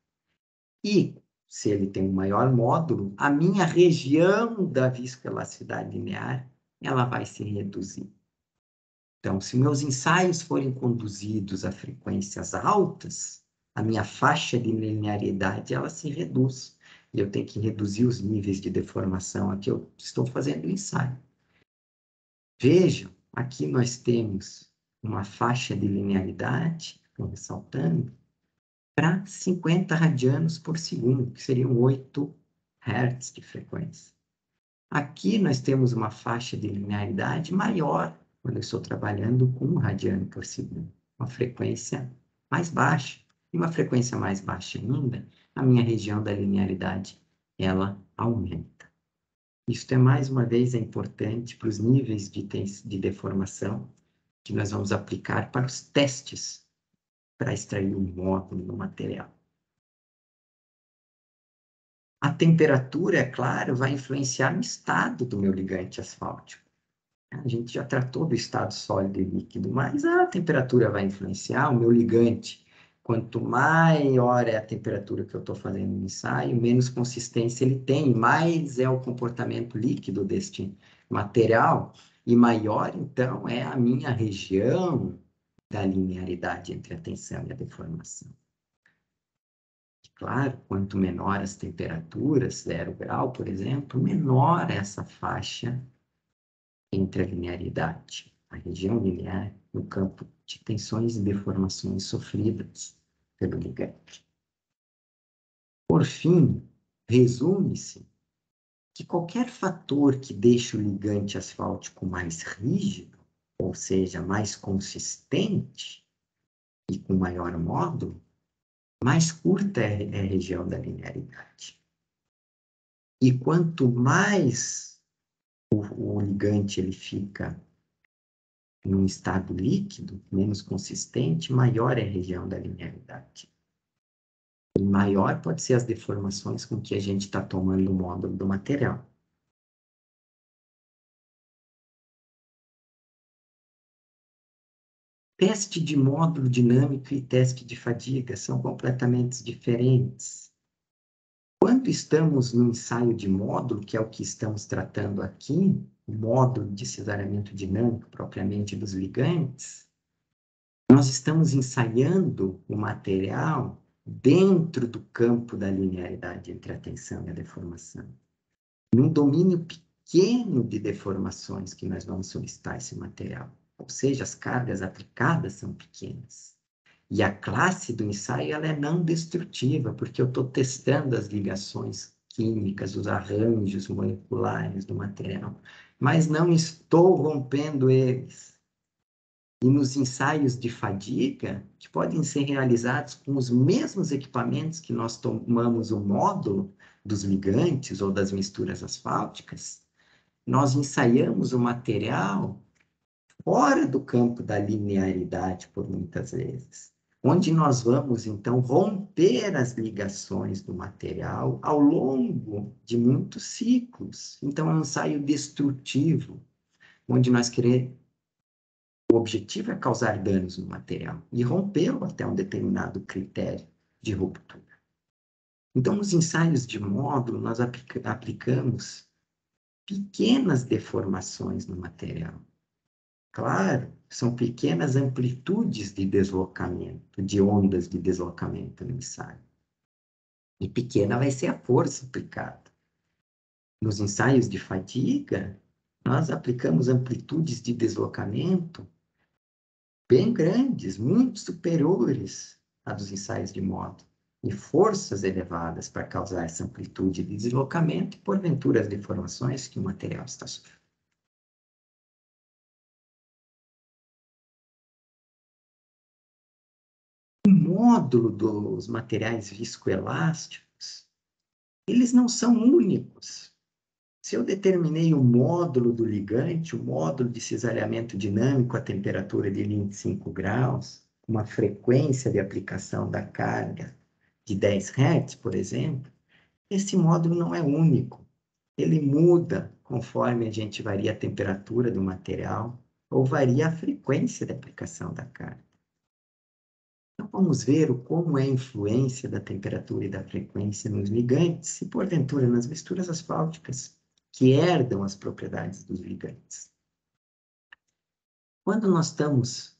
E, se ele tem um maior módulo, a minha região da viscoelasticidade linear, ela vai se reduzir. Então, se meus ensaios forem conduzidos a frequências altas, a minha faixa de linearidade ela se reduz. E eu tenho que reduzir os níveis de deformação a que eu estou fazendo o ensaio. Vejam, aqui nós temos uma faixa de linearidade, estou ressaltando, para 50 radianos por segundo, que seriam 8 Hz de frequência. Aqui nós temos uma faixa de linearidade maior, quando eu estou trabalhando com 1 radiano por segundo, uma frequência mais baixa. E uma frequência mais baixa ainda, a minha região da linearidade, ela aumenta. Isso é, mais uma vez, é importante para os níveis de deformação que nós vamos aplicar para os testes para extrair o módulo do material. A temperatura, é claro, vai influenciar no estado do meu ligante asfáltico. A gente já tratou do estado sólido e líquido, mas a temperatura vai influenciar o meu ligante. Quanto maior é a temperatura que eu estou fazendo no ensaio, menos consistência ele tem, mais é o comportamento líquido deste material, e maior, então, é a minha região da linearidade entre a tensão e a deformação. Claro, quanto menor as temperaturas, 0 grau, por exemplo, menor essa faixa entre a linearidade, a região linear, no campo de tensões e deformações sofridas pelo ligante. Por fim, resume-se que qualquer fator que deixe o ligante asfáltico mais rígido, ou seja, mais consistente e com maior módulo, mais curta é a região da linearidade. E quanto mais o ligante ele fica num estado líquido, menos consistente, maior é a região da linearidade. E maior pode ser as deformações com que a gente está tomando o módulo do material. Teste de módulo dinâmico e teste de fadiga são completamente diferentes. Quando estamos no ensaio de módulo, que é o que estamos tratando aqui, o módulo de cesariamento dinâmico propriamente dos ligantes, nós estamos ensaiando o material dentro do campo da linearidade entre a tensão e a deformação. Num domínio pequeno de deformações que nós vamos solicitar esse material. Ou seja, as cargas aplicadas são pequenas. E a classe do ensaio ela é não destrutiva, porque eu estou testando as ligações químicas, os arranjos moleculares do material, mas não estou rompendo eles. E nos ensaios de fadiga, que podem ser realizados com os mesmos equipamentos que nós tomamos o módulo dos ligantes ou das misturas asfálticas, nós ensaiamos o material fora do campo da linearidade, por muitas vezes, onde nós vamos, então, romper as ligações do material ao longo de muitos ciclos. Então, é um ensaio destrutivo, onde nós queremos. O objetivo é causar danos no material e rompê-lo até um determinado critério de ruptura. Então, nos ensaios de módulo, nós aplicamos pequenas deformações no material. Claro, são pequenas amplitudes de deslocamento, de ondas de deslocamento no ensaio. E pequena vai ser a força aplicada. Nos ensaios de fadiga, nós aplicamos amplitudes de deslocamento bem grandes, muito superiores a dos ensaios de módulo, e forças elevadas para causar essa amplitude de deslocamento e, porventura, as deformações que o material está sofrendo. O módulo dos materiais viscoelásticos, eles não são únicos. Se eu determinei o módulo do ligante, o módulo de cisalhamento dinâmico a temperatura de 25 graus, uma frequência de aplicação da carga de 10 Hz, por exemplo, esse módulo não é único. Ele muda conforme a gente varia a temperatura do material ou varia a frequência de aplicação da carga. Então, vamos ver como é a influência da temperatura e da frequência nos ligantes e, porventura, nas misturas asfálticas, que herdam as propriedades dos ligantes. Quando nós estamos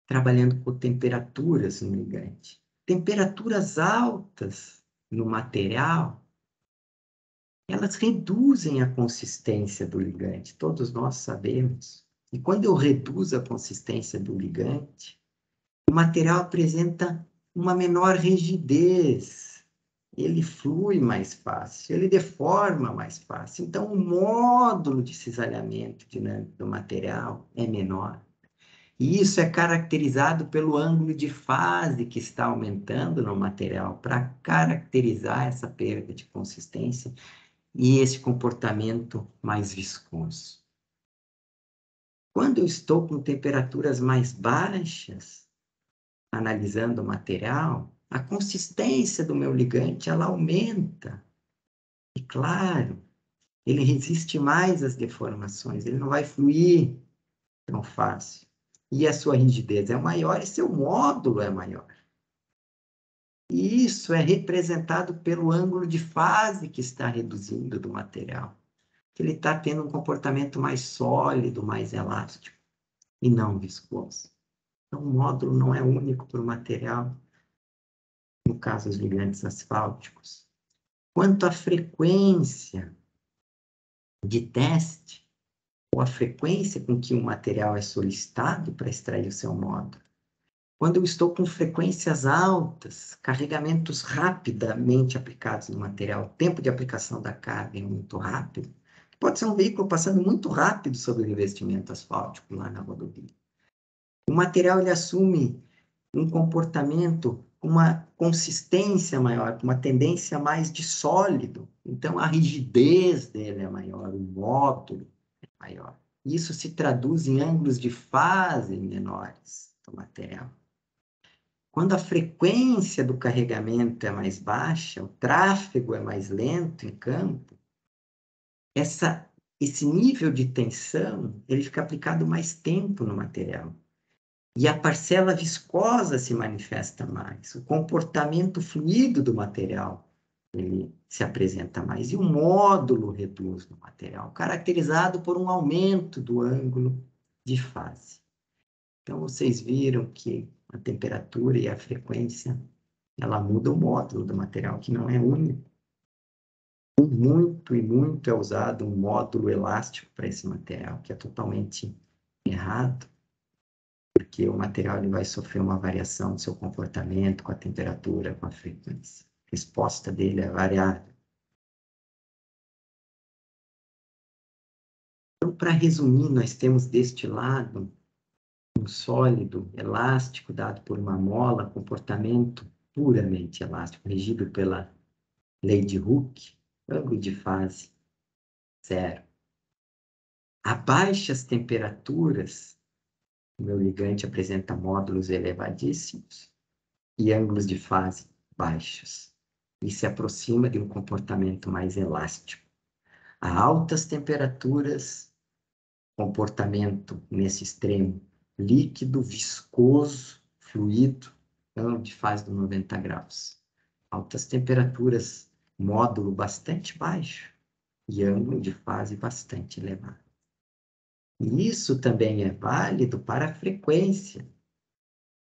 trabalhando com temperaturas no ligante, temperaturas altas no material, elas reduzem a consistência do ligante, todos nós sabemos. E quando eu reduzo a consistência do ligante, o material apresenta uma menor rigidez, ele flui mais fácil, ele deforma mais fácil. Então, o módulo de cisalhamento dinâmico do material é menor. E isso é caracterizado pelo ângulo de fase que está aumentando no material, para caracterizar essa perda de consistência e esse comportamento mais viscoso. Quando eu estou com temperaturas mais baixas, analisando o material, a consistência do meu ligante ela aumenta. E claro, ele resiste mais às deformações, ele não vai fluir tão fácil. E a sua rigidez é maior e seu módulo é maior. E isso é representado pelo ângulo de fase que está reduzindo do material. Ele está tendo um comportamento mais sólido, mais elástico, e não viscoso. Então, o módulo não é único para o material, no caso, os ligantes asfálticos. Quanto à frequência de teste, ou a frequência com que o material é solicitado para extrair o seu módulo, quando eu estou com frequências altas, carregamentos rapidamente aplicados no material, o tempo de aplicação da carga é muito rápido, pode ser um veículo passando muito rápido sobre o revestimento asfáltico lá na rodovia. O material ele assume um comportamento com uma consistência maior, com uma tendência mais de sólido. Então, a rigidez dele é maior, o módulo é maior. Isso se traduz em ângulos de fase menores do material. Quando a frequência do carregamento é mais baixa, o tráfego é mais lento em campo, esse nível de tensão ele fica aplicado mais tempo no material. E a parcela viscosa se manifesta mais, o comportamento fluido do material ele se apresenta mais, e o módulo reduz no material, caracterizado por um aumento do ângulo de fase. Então, vocês viram que a temperatura e a frequência, ela muda o módulo do material, que não é único. Muito é usado um módulo elástico para esse material, que é totalmente errado, porque o material ele vai sofrer uma variação do seu comportamento com a temperatura, com a frequência. A resposta dele é variável. Então, para resumir, nós temos deste lado um sólido elástico dado por uma mola, comportamento puramente elástico, regido pela lei de Hooke, ângulo de fase zero. A baixas temperaturas, o meu ligante apresenta módulos elevadíssimos e ângulos de fase baixos, e se aproxima de um comportamento mais elástico. A altas temperaturas, comportamento nesse extremo, líquido, viscoso, fluido, ângulo de fase de 90 graus. Altas temperaturas, módulo bastante baixo e ângulo de fase bastante elevado. E isso também é válido para a frequência.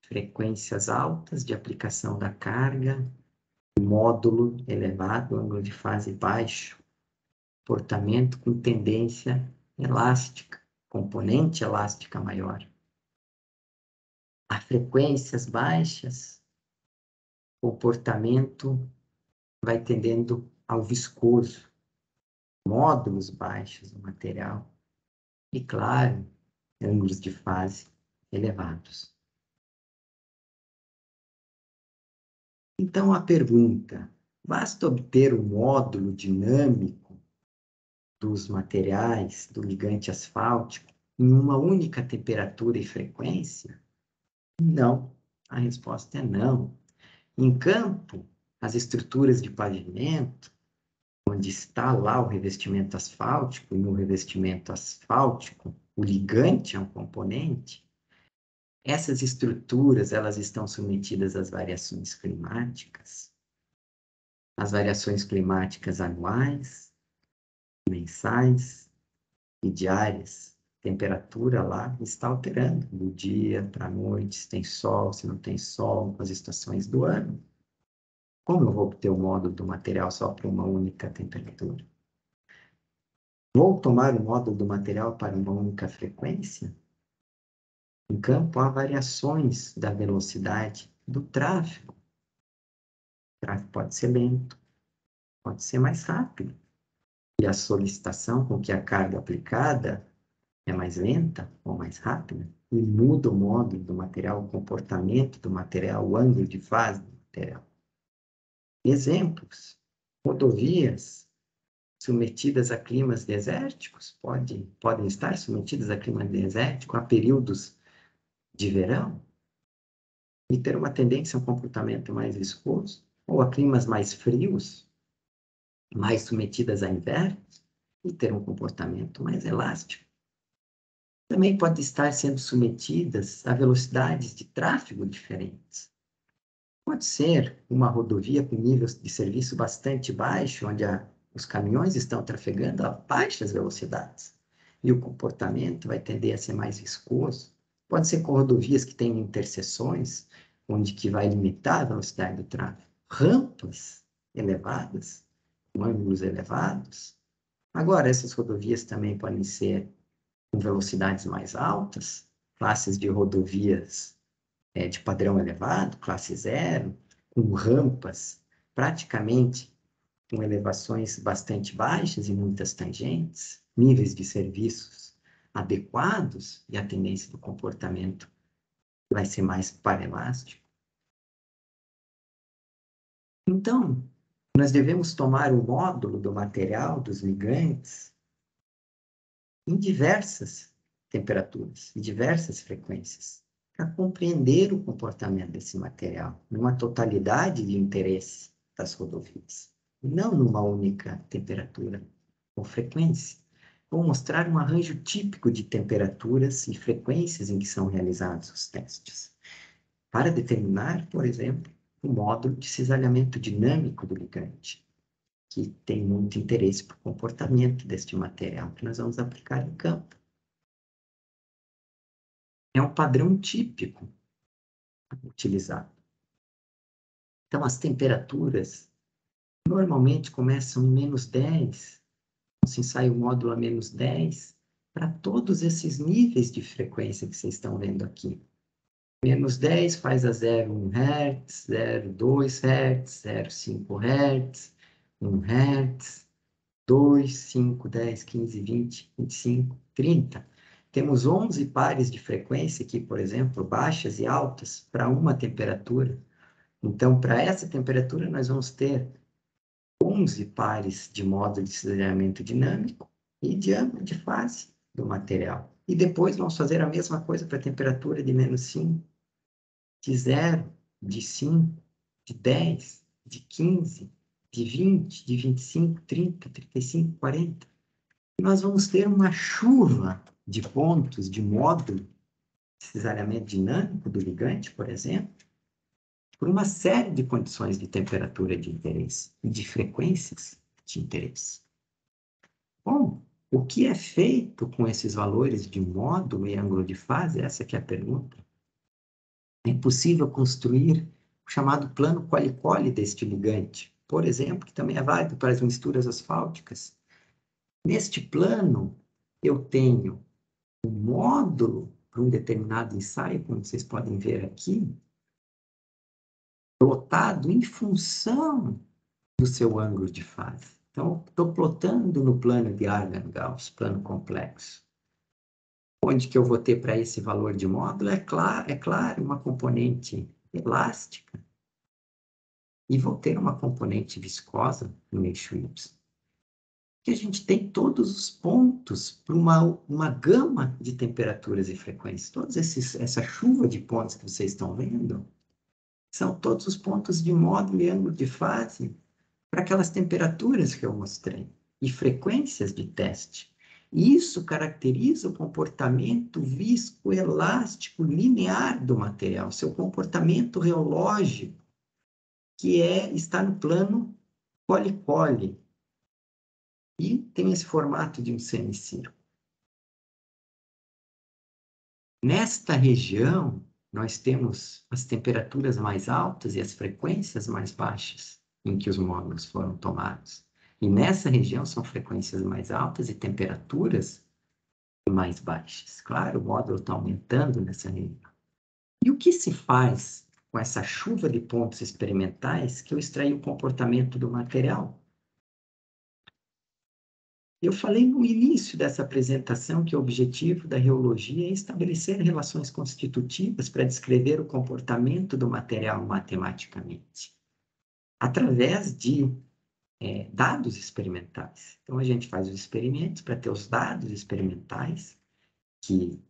Frequências altas de aplicação da carga, módulo elevado, ângulo de fase baixo, comportamento com tendência elástica, componente elástica maior. A frequências baixas, comportamento vai tendendo ao viscoso, módulos baixos do material e, claro, ângulos de fase elevados. Então, a pergunta, basta obter o módulo dinâmico dos materiais do ligante asfáltico em uma única temperatura e frequência? Não. A resposta é não. Em campo, as estruturas de pavimento, onde está lá o revestimento asfáltico, e no revestimento asfáltico, o ligante é um componente, essas estruturas elas estão submetidas às variações climáticas. As variações climáticas anuais, mensais e diárias. A temperatura lá está alterando do dia para a noite, se tem sol, se não tem sol, com as estações do ano. Como eu vou obter o módulo do material só para uma única temperatura? Vou tomar o módulo do material para uma única frequência? Em campo, há variações da velocidade do tráfego. O tráfego pode ser lento, pode ser mais rápido. E a solicitação com que a carga aplicada é mais lenta ou mais rápida, e muda o módulo do material, o comportamento do material, o ângulo de fase do material. Exemplos: rodovias submetidas a climas desérticos, podem estar submetidas a clima desértico a períodos de verão e ter uma tendência a um comportamento mais viscoso, ou a climas mais frios, mais submetidas a invernos, e ter um comportamento mais elástico. Também pode estar sendo submetidas a velocidades de tráfego diferentes. Pode ser uma rodovia com nível de serviço bastante baixo, onde os caminhões estão trafegando a baixas velocidades, e o comportamento vai tender a ser mais viscoso. Pode ser com rodovias que têm interseções, onde que vai limitar a velocidade do tráfego. Rampas elevadas, com ângulos elevados. Agora, essas rodovias também podem ser com velocidades mais altas, classes de rodovias de padrão elevado, classe zero, com rampas praticamente com elevações bastante baixas e muitas tangentes, níveis de serviços adequados, e a tendência do comportamento vai ser mais paraelástico. Então, nós devemos tomar o módulo do material, dos ligantes, em diversas temperaturas, em diversas frequências, para compreender o comportamento desse material, numa totalidade de interesse das rodovias, não numa única temperatura ou frequência. Vou mostrar um arranjo típico de temperaturas e frequências em que são realizados os testes, para determinar, por exemplo, o módulo de cisalhamento dinâmico do ligante, que tem muito interesse para o comportamento deste material que nós vamos aplicar em campo. É um padrão típico utilizado. Então, as temperaturas normalmente começam em -10, se ensaia o módulo a -10, para todos esses níveis de frequência que vocês estão vendo aqui. -10 faz a 0,1 Hz, 0,2 Hz, 0,5 Hz, 1 Hz, 2, 5, 10, 15, 20, 25, 30. Temos 11 pares de frequência aqui, por exemplo, baixas e altas, para uma temperatura. Então, para essa temperatura, nós vamos ter 11 pares de módulo de cisalhamento dinâmico e de ângulo de fase do material. E depois vamos fazer a mesma coisa para a temperatura de -5, de 0, de 5, de 10, de 15, de 20, de 25, 30, 35, 40. E nós vamos ter uma chuva de pontos de módulo de cisalhamento dinâmico do ligante, por exemplo, por uma série de condições de temperatura de interesse e de frequências de interesse. Bom, o que é feito com esses valores de módulo e ângulo de fase? Essa que é a pergunta. É possível construir o chamado plano Quali-Quali deste ligante, por exemplo, que também é válido para as misturas asfálticas. Neste plano, eu tenho um módulo para um determinado ensaio, como vocês podem ver aqui, plotado em função do seu ângulo de fase. Então, estou plotando no plano de Argand-Gauss, plano complexo. Onde que eu vou ter para esse valor de módulo? É claro, uma componente elástica. E vou ter uma componente viscosa no eixo Y. Que a gente tem todos os pontos para uma gama de temperaturas e frequências. Essa chuva de pontos que vocês estão vendo são todos os pontos de módulo e ângulo de fase para aquelas temperaturas que eu mostrei e frequências de teste. Isso caracteriza o comportamento viscoelástico linear do material, seu comportamento reológico, que está no plano Quali-Quali, e tem esse formato de um semicírculo. Nesta região, nós temos as temperaturas mais altas e as frequências mais baixas em que os módulos foram tomados. E nessa região são frequências mais altas e temperaturas mais baixas. Claro, o módulo está aumentando nessa região. E o que se faz com essa chuva de pontos experimentais que eu extraí o comportamento do material? Eu falei no início dessa apresentação que o objetivo da reologia é estabelecer relações constitutivas para descrever o comportamento do material matematicamente, através de dados experimentais. Então, a gente faz os experimentos para ter os dados experimentais que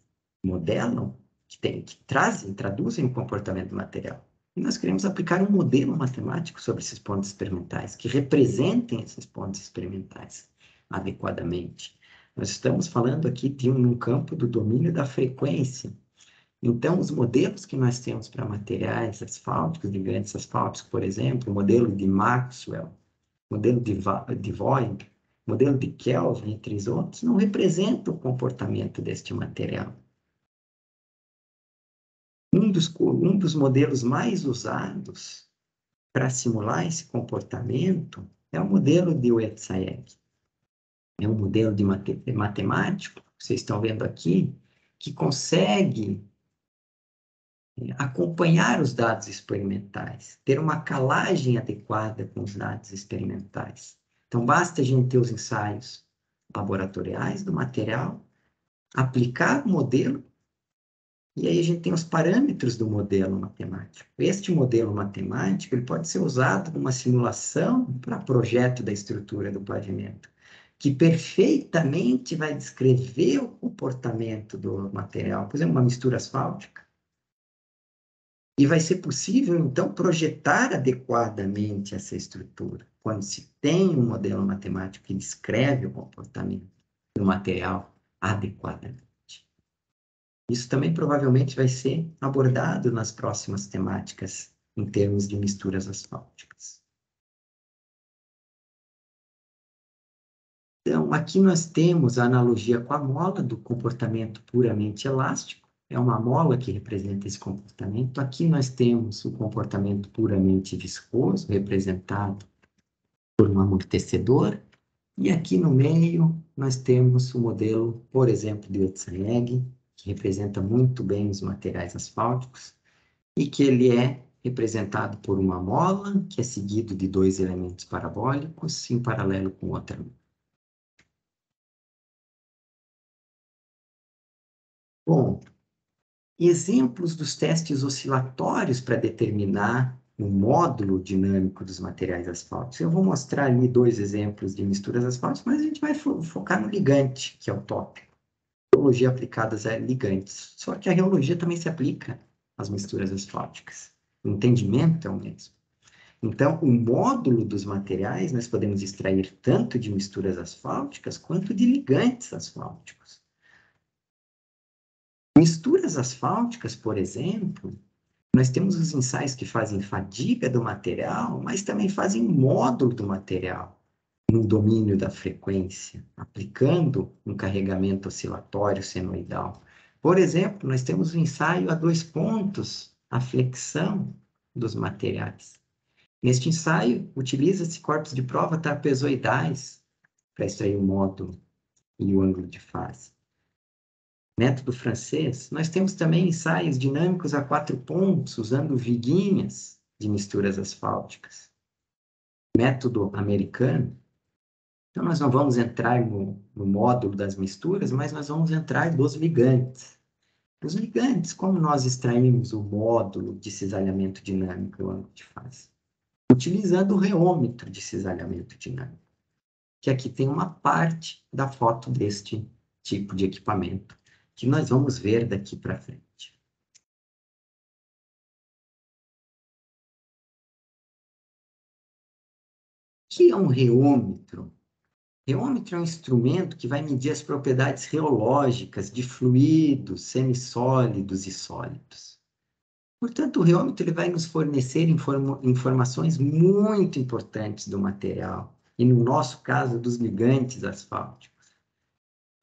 modelam, que traduzem o comportamento do material. E nós queremos aplicar um modelo matemático sobre esses pontos experimentais, que representem esses pontos experimentais adequadamente. Nós estamos falando aqui de um campo do domínio da frequência. Então, os modelos que nós temos para materiais asfálticos, ligantes asfálticos, por exemplo, o modelo de Maxwell, modelo de Voigt, modelo de Kelvin, entre os outros, não representam o comportamento deste material. Um dos modelos mais usados para simular esse comportamento é o modelo de Websaeg. É um modelo de matemático, vocês estão vendo aqui, que consegue acompanhar os dados experimentais, ter uma calagem adequada com os dados experimentais. Então, basta a gente ter os ensaios laboratoriais do material, aplicar o modelo E aí a gente tem os parâmetros do modelo matemático. Este modelo matemático ele pode ser usado numa simulação para projeto da estrutura do pavimento, que perfeitamente vai descrever o comportamento do material, por exemplo, uma mistura asfáltica. E vai ser possível, então, projetar adequadamente essa estrutura, quando se tem um modelo matemático que descreve o comportamento do material adequadamente. Isso também provavelmente vai ser abordado nas próximas temáticas em termos de misturas asfálticas. Então, aqui nós temos a analogia com a mola do comportamento puramente elástico. É uma mola que representa esse comportamento. Aqui nós temos o comportamento puramente viscoso, representado por um amortecedor. E aqui no meio nós temos o modelo, por exemplo, de Oetzreg, que representa muito bem os materiais asfálticos, e que ele é representado por uma mola, que é seguido de dois elementos parabólicos em paralelo com outra. Bom, exemplos dos testes oscilatórios para determinar o módulo dinâmico dos materiais asfálticos. Eu vou mostrar ali dois exemplos de misturas asfálticas, mas a gente vai focar no ligante, que é o tópico. Reologia aplicada a ligantes. Só que a reologia também se aplica às misturas asfálticas. O entendimento é o mesmo. Então, o módulo dos materiais nós podemos extrair tanto de misturas asfálticas quanto de ligantes asfálticos. Misturas asfálticas, por exemplo, nós temos os ensaios que fazem fadiga do material, mas também fazem módulo do material no domínio da frequência, aplicando um carregamento oscilatório senoidal. Por exemplo, nós temos o ensaio a 2 pontos, a flexão dos materiais. Neste ensaio, utiliza-se corpos de prova trapezoidais para extrair o módulo e o ângulo de fase. Método francês, nós temos também ensaios dinâmicos a 4 pontos, usando viguinhas de misturas asfálticas. Método americano, então nós não vamos entrar no módulo das misturas, mas nós vamos entrar dos ligantes. Os ligantes, como nós extraímos o módulo de cisalhamento dinâmico e o ângulo de fase? Utilizando o reômetro de cisalhamento dinâmico, que aqui tem uma parte da foto deste tipo de equipamento, que nós vamos ver daqui para frente. O que é um reômetro? Reômetro é um instrumento que vai medir as propriedades reológicas de fluidos, semissólidos e sólidos. Portanto, o reômetro ele vai nos fornecer informações muito importantes do material, e no nosso caso, dos ligantes asfálticos.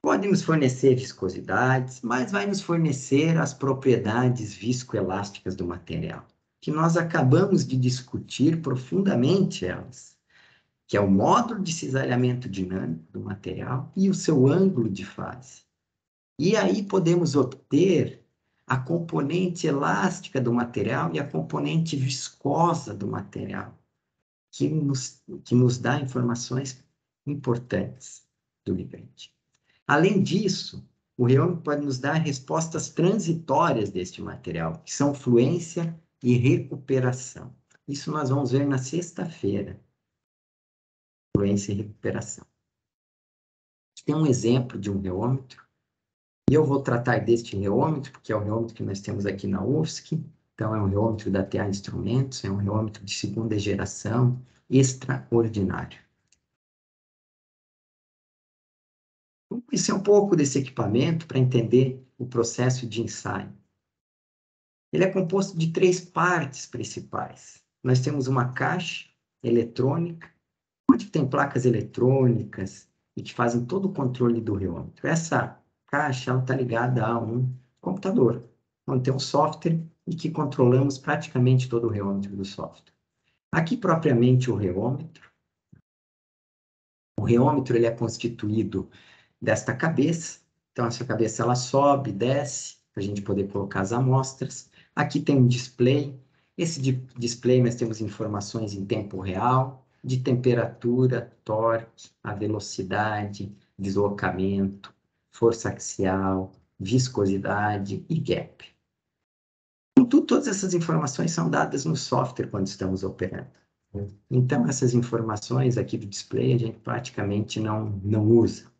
Pode nos fornecer viscosidades, mas vai nos fornecer as propriedades viscoelásticas do material, que nós acabamos de discutir profundamente elas, que é o módulo de cisalhamento dinâmico do material e o seu ângulo de fase. E aí podemos obter a componente elástica do material e a componente viscosa do material, que nos dá informações importantes do ligante. Além disso, o reômetro pode nos dar respostas transitórias deste material, que são fluência e recuperação. Isso nós vamos ver na sexta-feira. Fluência e recuperação. Tem um exemplo de um reômetro, e eu vou tratar deste reômetro, porque é o reômetro que nós temos aqui na UFSC. Então, é um reômetro da TA Instrumentos, é um reômetro de segunda geração, extraordinário. Vamos conhecer um pouco desse equipamento para entender o processo de ensaio. Ele é composto de 3 partes principais. Nós temos uma caixa eletrônica, onde tem placas eletrônicas e que fazem todo o controle do reômetro. Essa caixa está ligada a um computador, onde tem um software e que controlamos praticamente todo o reômetro do software. Aqui, propriamente, o reômetro. O reômetro ele é constituído desta cabeça. Então, essa cabeça ela sobe, desce, para a gente poder colocar as amostras. Aqui tem um display. Esse display nós temos informações em tempo real, de temperatura, torque, a velocidade, deslocamento, força axial, viscosidade e gap. Contudo, todas essas informações são dadas no software quando estamos operando. Então, essas informações aqui do display a gente praticamente não usa.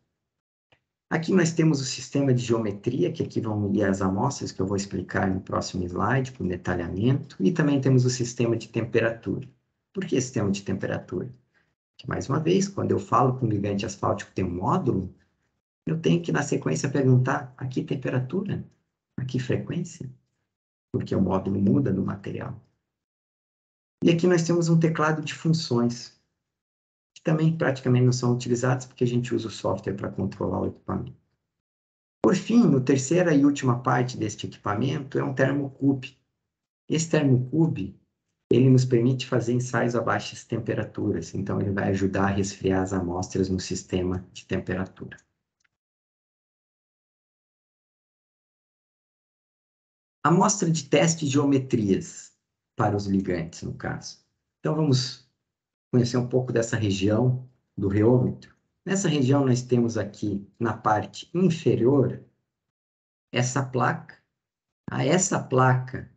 Aqui nós temos o sistema de geometria, que aqui vão ir as amostras, que eu vou explicar no próximo slide, com detalhamento. E também temos o sistema de temperatura. Por que sistema de temperatura? Porque, mais uma vez, quando eu falo com o ligante asfáltico tem um módulo, eu tenho que, na sequência, perguntar a que temperatura, a que frequência, porque o módulo muda no material. E aqui nós temos um teclado de funções, que também praticamente não são utilizados, porque a gente usa o software para controlar o equipamento. Por fim, a terceira e última parte deste equipamento é um termocube. Esse termocube, ele nos permite fazer ensaios a baixas temperaturas, então ele vai ajudar a resfriar as amostras no sistema de temperatura. Amostra de teste de geometrias para os ligantes, no caso. Então, vamos conhecer um pouco dessa região do reômetro. Nessa região, nós temos aqui, na parte inferior, essa placa. Essa placa,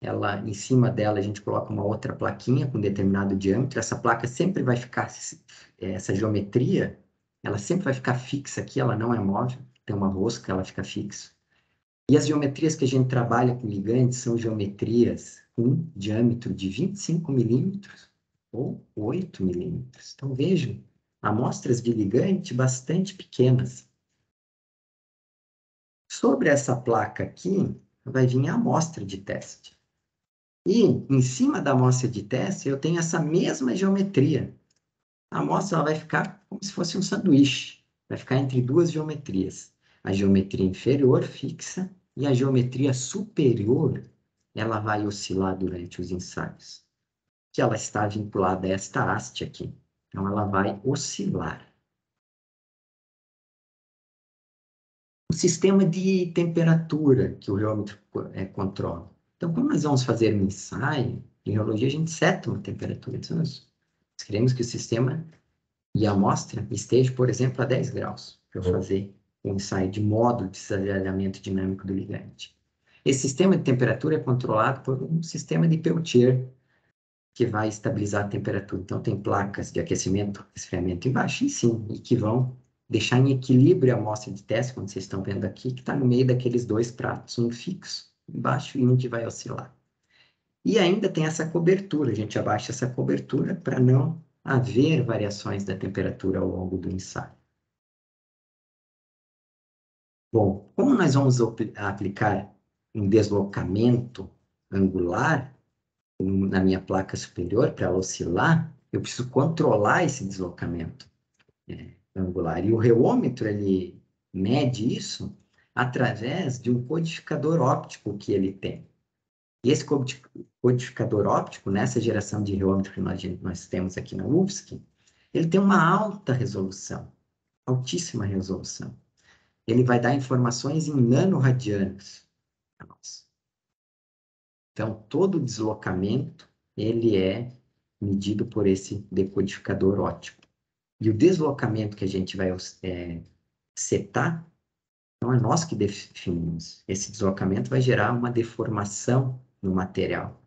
ela, em cima dela, a gente coloca uma outra plaquinha com determinado diâmetro. Essa placa sempre vai ficar, essa geometria, ela sempre vai ficar fixa aqui, ela não é móvel. Tem uma rosca, ela fica fixa. E as geometrias que a gente trabalha com ligantes são geometrias com diâmetro de 25 milímetros ou 8 milímetros. Então, vejam, amostras de ligante bastante pequenas. Sobre essa placa aqui, vai vir a amostra de teste. E, em cima da amostra de teste, eu tenho essa mesma geometria. A amostra ela vai ficar como se fosse um sanduíche. Vai ficar entre duas geometrias. A geometria inferior fixa e a geometria superior, ela vai oscilar durante os ensaios. Que ela está vinculada a esta haste aqui. Então, ela vai oscilar. O sistema de temperatura que o reômetro controla. Então, quando nós vamos fazer um ensaio, em reologia a gente seta uma temperatura. Então, nós queremos que o sistema e a amostra esteja, por exemplo, a 10 graus, para eu fazer um ensaio de módulo de desalhamento dinâmico do ligante. Esse sistema de temperatura é controlado por um sistema de Peltier, que vai estabilizar a temperatura. Então, tem placas de aquecimento, resfriamento embaixo e em cima, e que vão deixar em equilíbrio a amostra de teste, como vocês estão vendo aqui, que está no meio daqueles dois pratos, um fixo embaixo e um que vai oscilar. E ainda tem essa cobertura, a gente abaixa essa cobertura para não haver variações da temperatura ao longo do ensaio. Bom, como nós vamos aplicar um deslocamento angular na minha placa superior para ela oscilar, eu preciso controlar esse deslocamento angular. E o reômetro, ele mede isso através de um codificador óptico que ele tem. E esse codificador óptico, nessa geração de reômetro que nós temos aqui na UFSC, ele tem uma alta resolução, altíssima resolução. Ele vai dar informações em nanoradianos para nós. Então, todo deslocamento, ele é medido por esse decodificador óptico. E o deslocamento que a gente vai setar, não é nós que definimos. Esse deslocamento vai gerar uma deformação no material.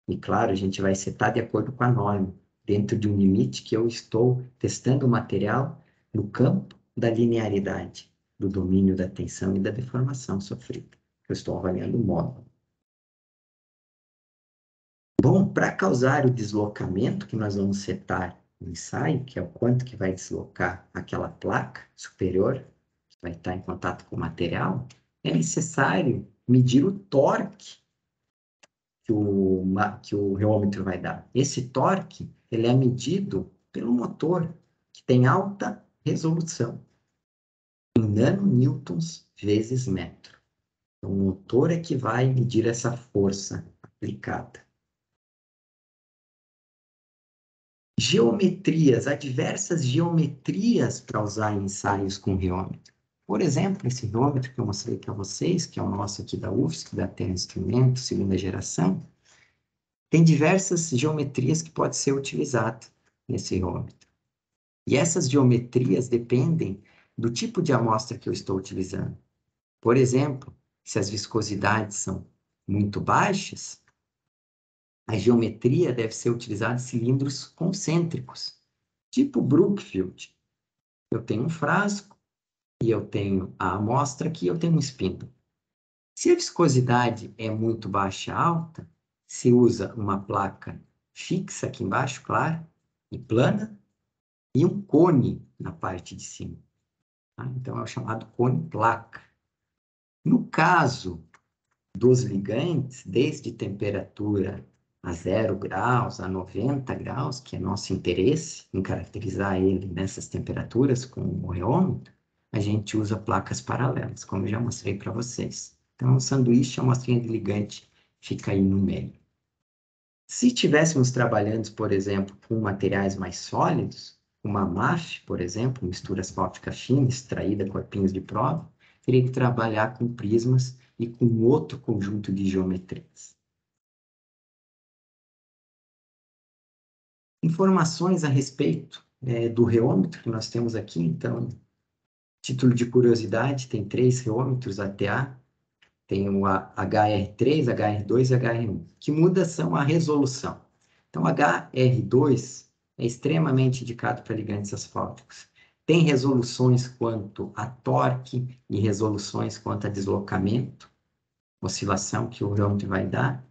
E, claro, a gente vai setar de acordo com a norma, dentro de um limite que eu estou testando o material no campo da linearidade, do domínio da tensão e da deformação sofrida. Eu estou avaliando o módulo. Bom, para causar o deslocamento que nós vamos setar no ensaio, que é o quanto que vai deslocar aquela placa superior, que vai estar em contato com o material, é necessário medir o torque que o reômetro vai dar. Esse torque, ele é medido pelo motor, que tem alta resolução, em nanonewtons vezes metro. Então, o motor é que vai medir essa força aplicada. Geometrias, há diversas geometrias para usar em ensaios com reômetro. Por exemplo, esse reômetro que eu mostrei para vocês, que é o nosso aqui da UFSC, da Terra Instrumento, segunda geração, tem diversas geometrias que pode ser utilizado nesse reômetro. E essas geometrias dependem do tipo de amostra que eu estou utilizando. Por exemplo, se as viscosidades são muito baixas, a geometria deve ser utilizada em cilindros concêntricos, tipo Brookfield. Eu tenho um frasco e eu tenho a amostra aqui, eu tenho um espíndulo. Se a viscosidade é muito baixa alta, se usa uma placa fixa aqui embaixo, claro, e plana, e um cone na parte de cima. Tá? Então, é o chamado cone-placa. No caso dos ligantes, desde temperatura a 0 graus a 90 graus, que é nosso interesse em caracterizar ele nessas temperaturas com o reômetro, a gente usa placas paralelas, como eu já mostrei para vocês. Então, o sanduíche, a amostrinha de ligante fica aí no meio. Se estivéssemos trabalhando, por exemplo, com materiais mais sólidos, uma MAF, por exemplo, mistura asfáltica fina, extraída corpinhos de prova, teria que trabalhar com prismas e com outro conjunto de geometrias. Informações a respeito do reômetro que nós temos aqui, então, título de curiosidade, tem 3 reômetros ATA, tem o HR3, HR2 e HR1. O que muda são a resolução. Então, HR2 é extremamente indicado para ligantes asfálticos. Tem resoluções quanto a torque e resoluções quanto a deslocamento, oscilação que o reômetro vai dar,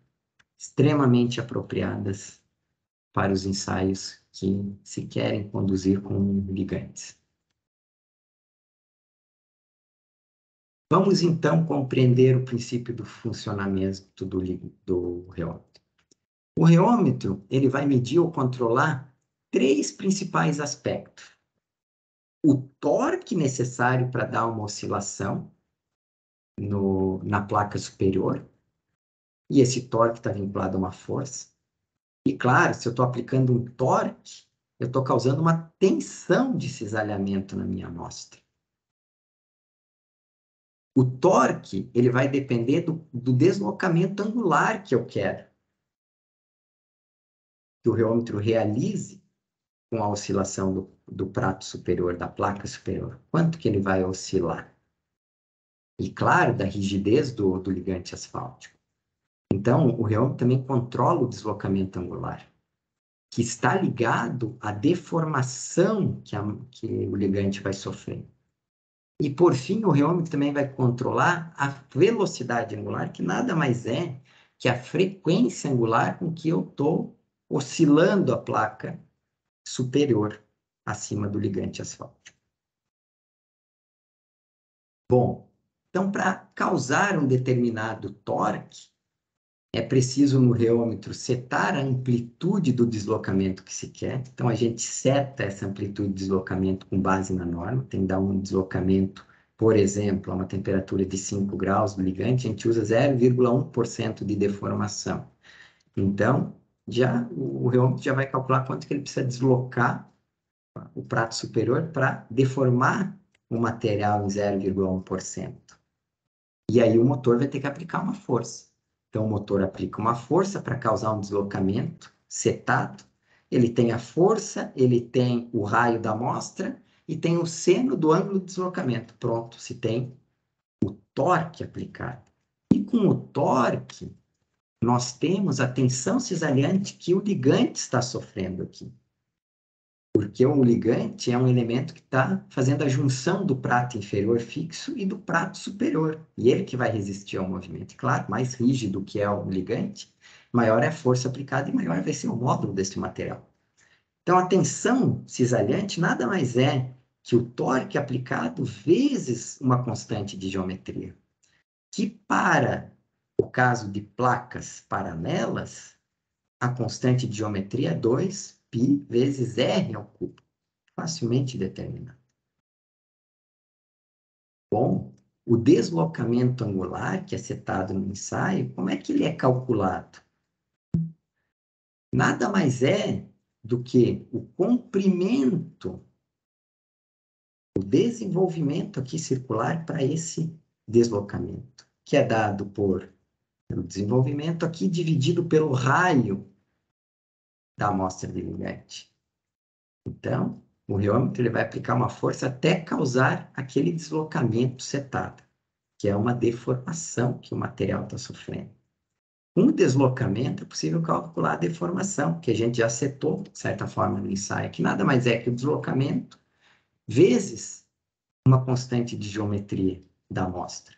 extremamente apropriadas para os ensaios que se querem conduzir com ligantes. Vamos, então, compreender o princípio do funcionamento do reômetro. O reômetro, ele vai medir ou controlar 3 principais aspectos. O torque necessário para dar uma oscilação na placa superior, e esse torque está vinculado a uma força. E, claro, se eu estou aplicando um torque, eu estou causando uma tensão de cisalhamento na minha amostra. O torque, ele vai depender do deslocamento angular que eu quero que o reômetro realize com a oscilação do prato superior, da placa superior. Quanto que ele vai oscilar? E, claro, da rigidez do ligante asfáltico. Então, o reômetro também controla o deslocamento angular, que está ligado à deformação que o ligante vai sofrer. E, por fim, o reômetro também vai controlar a velocidade angular, que nada mais é que a frequência angular com que eu estou oscilando a placa superior acima do ligante asfáltico. Bom, então, para causar um determinado torque, é preciso no reômetro setar a amplitude do deslocamento que se quer. Então, a gente seta essa amplitude de deslocamento com base na norma. Tem que dar um deslocamento, por exemplo, a uma temperatura de 5 graus do ligante, a gente usa 0,1% de deformação. Então, o reômetro já vai calcular quanto que ele precisa deslocar o prato superior para deformar o material em 0,1%. E aí o motor vai ter que aplicar uma força. Então, o motor aplica uma força para causar um deslocamento setado. Ele tem a força, ele tem o raio da amostra e tem o seno do ângulo de deslocamento. Pronto, se tem o torque aplicado. E com o torque, nós temos a tensão cisalhante que o ligante está sofrendo aqui. Porque o ligante é um elemento que está fazendo a junção do prato inferior fixo e do prato superior. E ele que vai resistir ao movimento. E, claro, mais rígido que é o ligante, maior é a força aplicada e maior vai ser o módulo desse material. Então, a tensão cisalhante nada mais é que o torque aplicado vezes uma constante de geometria. Que para o caso de placas paralelas, a constante de geometria é 2π vezes r ao cubo. Facilmente determinado. Bom, o deslocamento angular, que é setado no ensaio, como é que ele é calculado? Nada mais é do que o comprimento, o desenvolvimento aqui circular para esse deslocamento, que é dado pelo desenvolvimento aqui dividido pelo raio da amostra de ligante. Então, o reômetro ele vai aplicar uma força até causar aquele deslocamento setado, que é uma deformação que o material está sofrendo. Com o deslocamento, é possível calcular a deformação, que a gente já setou, de certa forma, no ensaio, que nada mais é que o deslocamento vezes uma constante de geometria da amostra.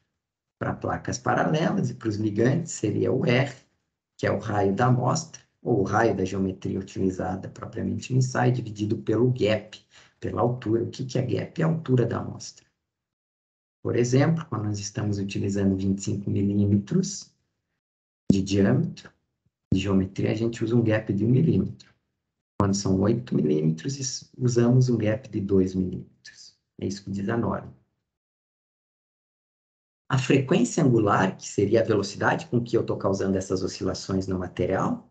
Para placas paralelas e para os ligantes, seria o R, que é o raio da amostra, ou o raio da geometria utilizada propriamente no ensaio, dividido pelo gap, pela altura. O que é gap? É a altura da amostra. Por exemplo, quando nós estamos utilizando 25 milímetros de diâmetro de geometria, a gente usa um gap de 1 milímetro. Quando são 8 milímetros, usamos um gap de 2 milímetros. É isso que diz a norma. A frequência angular, que seria a velocidade com que eu estou causando essas oscilações no material,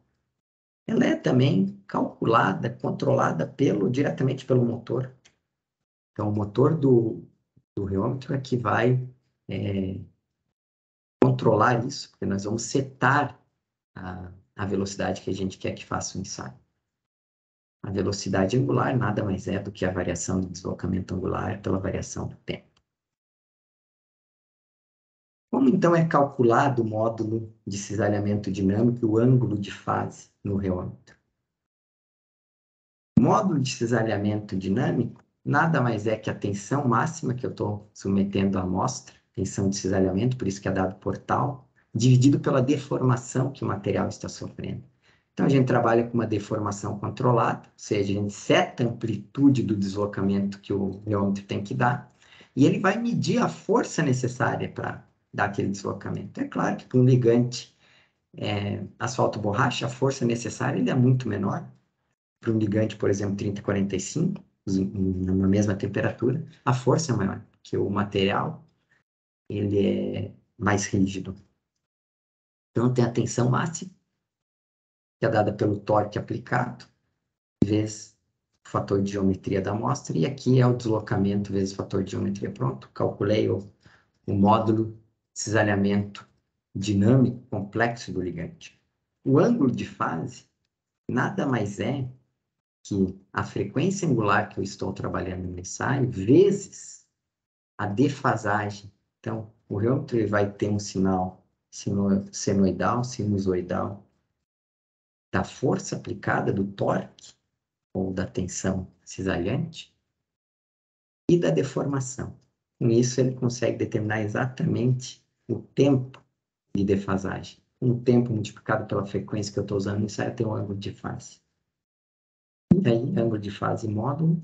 ela é também calculada, controlada diretamente pelo motor. Então, o motor do reômetro é que vai controlar isso, porque nós vamos setar a velocidade que a gente quer que faça o ensaio. A velocidade angular nada mais é do que a variação do deslocamento angular pela variação do tempo. Como então é calculado o módulo de cisalhamento dinâmico e o ângulo de fase no reômetro? O módulo de cisalhamento dinâmico nada mais é que a tensão máxima que eu estou submetendo à amostra, tensão de cisalhamento, por isso que é dado por tal, dividido pela deformação que o material está sofrendo. Então, a gente trabalha com uma deformação controlada, ou seja, a gente seta a amplitude do deslocamento que o reômetro tem que dar, e ele vai medir a força necessária para dar aquele deslocamento. É claro que para um ligante asfalto-borracha, a força necessária ele é muito menor. Para um ligante, por exemplo, 3045, na mesma temperatura, a força é maior, porque o material ele é mais rígido. Então, tem a tensão máxima, que é dada pelo torque aplicado, vezes o fator de geometria da amostra, e aqui é o deslocamento vezes o fator de geometria. Pronto, calculei o módulo de cisalhamento dinâmico complexo do ligante. O ângulo de fase nada mais é que a frequência angular que eu estou trabalhando no ensaio, vezes a defasagem. Então, o reômetro ele vai ter um sinal senoidal, sinusoidal, da força aplicada, do torque, ou da tensão cisalhante, e da deformação. Com isso, ele consegue determinar exatamente o tempo de defasagem. Um tempo multiplicado pela frequência que eu estou usando no ensaio tem um ângulo de fase. E aí, ângulo de fase e módulo,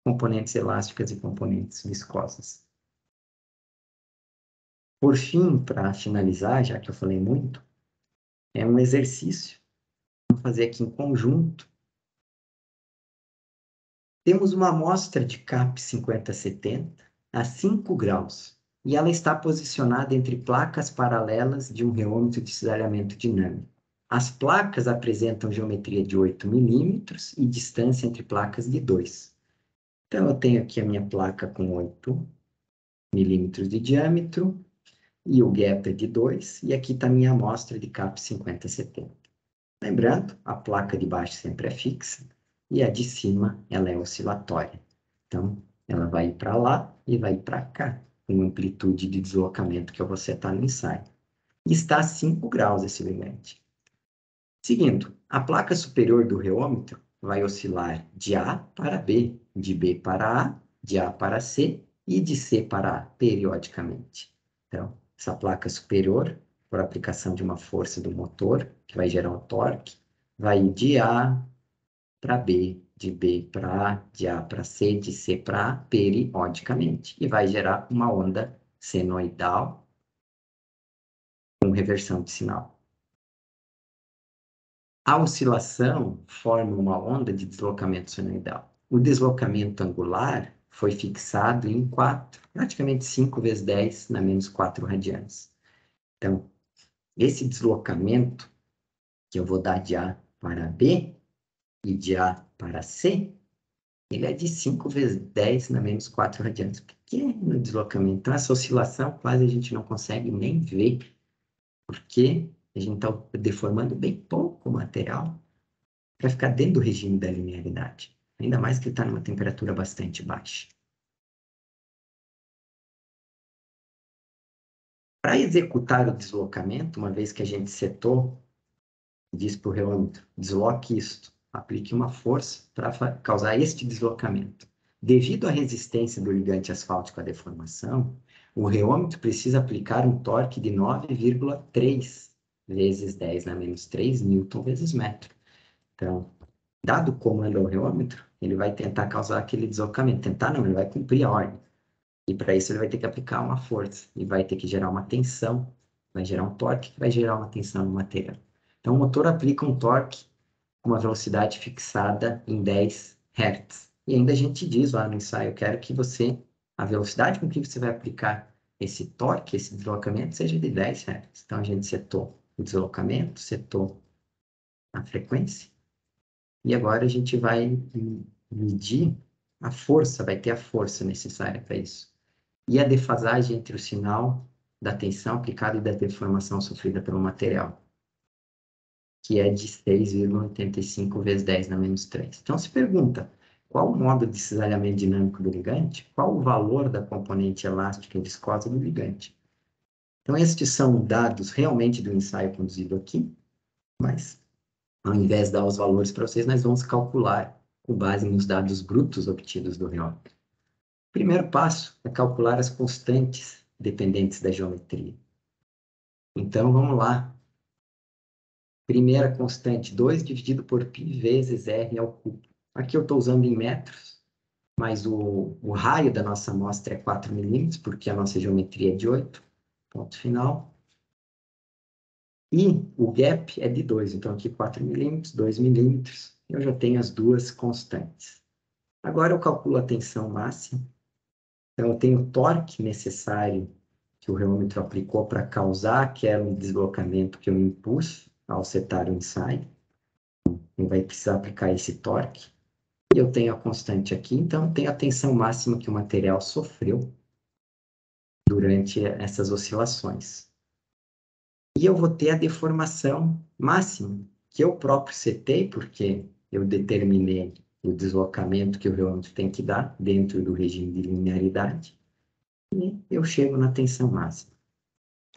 componentes elásticas e componentes viscosas. Por fim, para finalizar, já que eu falei muito, é um exercício. Vamos fazer aqui em conjunto. Temos uma amostra de CAP 5070 a 5 graus e ela está posicionada entre placas paralelas de um reômetro de cisalhamento dinâmico. As placas apresentam geometria de 8 milímetros e distância entre placas de 2. Então, eu tenho aqui a minha placa com 8 milímetros de diâmetro e o gap é de 2, e aqui está a minha amostra de CAP 5070. Lembrando, a placa de baixo sempre é fixa e a de cima ela é oscilatória. Então, ela vai ir para lá e vai ir para cá, com amplitude de deslocamento que eu vou setar no ensaio. E está a 5 graus esse ligante. Seguindo, a placa superior do reômetro vai oscilar de A para B, de B para A, de A para C e de C para A, periodicamente. Então, essa placa superior, por aplicação de uma força do motor, que vai gerar um torque, vai ir de A para B, de B para A, de A para C, de C para A, periodicamente. E vai gerar uma onda senoidal com reversão de sinal. A oscilação forma uma onda de deslocamento senoidal. O deslocamento angular foi fixado em 4, praticamente 5 vezes 10 na menos 4 radianes. Então, esse deslocamento que eu vou dar de A para B e de A para C, ele é de 5 vezes 10 na menos 4 radianes. Pequeno deslocamento. Então, essa oscilação quase a gente não consegue nem ver, porque a gente está deformando bem pouco o material para ficar dentro do regime da linearidade. Ainda mais que ele está numa temperatura bastante baixa. Para executar o deslocamento, uma vez que a gente setou diz para o reômetro, desloque isto, aplique uma força para causar este deslocamento. Devido à resistência do ligante asfáltico à deformação, o reômetro precisa aplicar um torque de 9,3 vezes 10 na menos 3 newton vezes metro. Então, dado o comando ao reômetro, ele vai tentar causar aquele deslocamento. Tentar não, ele vai cumprir a ordem. E para isso ele vai ter que aplicar uma força e vai ter que gerar uma tensão, vai gerar um torque que vai gerar uma tensão no material. Então o motor aplica um torque com uma velocidade fixada em 10 Hz. E ainda a gente diz lá no ensaio, eu quero que a velocidade com que você vai aplicar esse torque, esse deslocamento, seja de 10 Hz. Então a gente setou o deslocamento, setou a frequência, e agora a gente vai medir a força, vai ter a força necessária para isso. E a defasagem entre o sinal da tensão aplicada e da deformação sofrida pelo material, que é de 6,85 vezes 10 na menos 3. Então, se pergunta, qual o modo de cisalhamento dinâmico do ligante? Qual o valor da componente elástica e viscosa do ligante? Então, estes são dados realmente do ensaio conduzido aqui, mas ao invés de dar os valores para vocês, nós vamos calcular com base nos dados brutos obtidos do reômetro. O primeiro passo é calcular as constantes dependentes da geometria. Então, vamos lá. Primeira constante, 2 dividido por π vezes r ao cubo. Aqui eu estou usando em metros, mas o raio da nossa amostra é 4 milímetros, porque a nossa geometria é de 8, ponto final. E o gap é de 2, então aqui 4 milímetros, 2 milímetros, eu já tenho as duas constantes. Agora eu calculo a tensão máxima, então eu tenho o torque necessário que o reômetro aplicou para causar aquele deslocamento que eu impus ao setar o ensaio. Ele vai precisar aplicar esse torque. E eu tenho a constante aqui, então eu tenho a tensão máxima que o material sofreu durante essas oscilações. E eu vou ter a deformação máxima, que eu próprio setei, porque eu determinei o deslocamento que o reômetro tem que dar dentro do regime de linearidade. E eu chego na tensão máxima.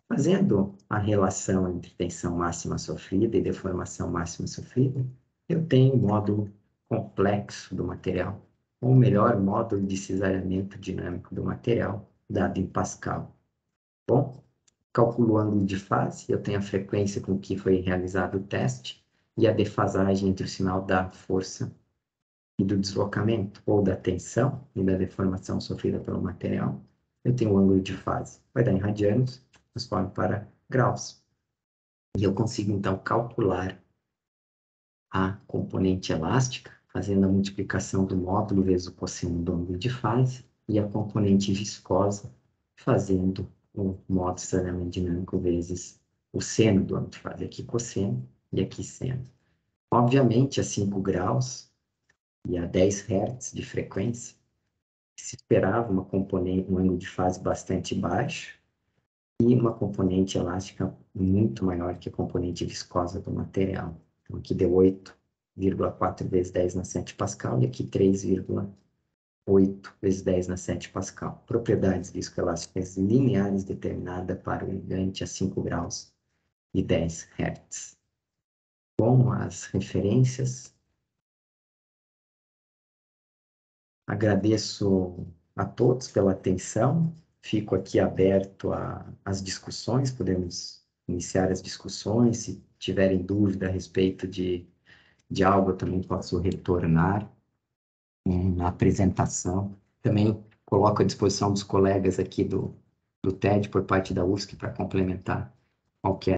Fazendo a relação entre tensão máxima sofrida e deformação máxima sofrida, eu tenho um módulo complexo do material, ou melhor, módulo de cisalhamento dinâmico do material, dado em Pascal. Bom, calculo o ângulo de fase, eu tenho a frequência com que foi realizado o teste e a defasagem entre o sinal da força e do deslocamento, ou da tensão e da deformação sofrida pelo material. Eu tenho o ângulo de fase, vai dar em radianos, transformo para graus. E eu consigo, então, calcular a componente elástica, fazendo a multiplicação do módulo vezes o cosseno do ângulo de fase, e a componente viscosa, fazendo o módulo de cisalhamento dinâmico vezes o seno do ângulo de fase. Aqui cosseno e aqui seno. Obviamente, a 5 graus e a 10 Hz de frequência, se esperava uma componente, um ângulo de fase bastante baixo, e uma componente elástica muito maior que a componente viscosa do material. Então, aqui deu 8,4 vezes 10 na 7 Pascal, e aqui 3,8 vezes 10 na 7 Pascal. Propriedades viscoelásticas lineares determinadas para o ligante a 5 graus e 10 Hz. Bom, as referências. Agradeço a todos pela atenção. Fico aqui aberto às discussões, podemos iniciar as discussões. Se tiverem dúvida a respeito de algo, eu também posso retornar na apresentação. Também coloco à disposição dos colegas aqui do TED, por parte da UFSC, para complementar qualquer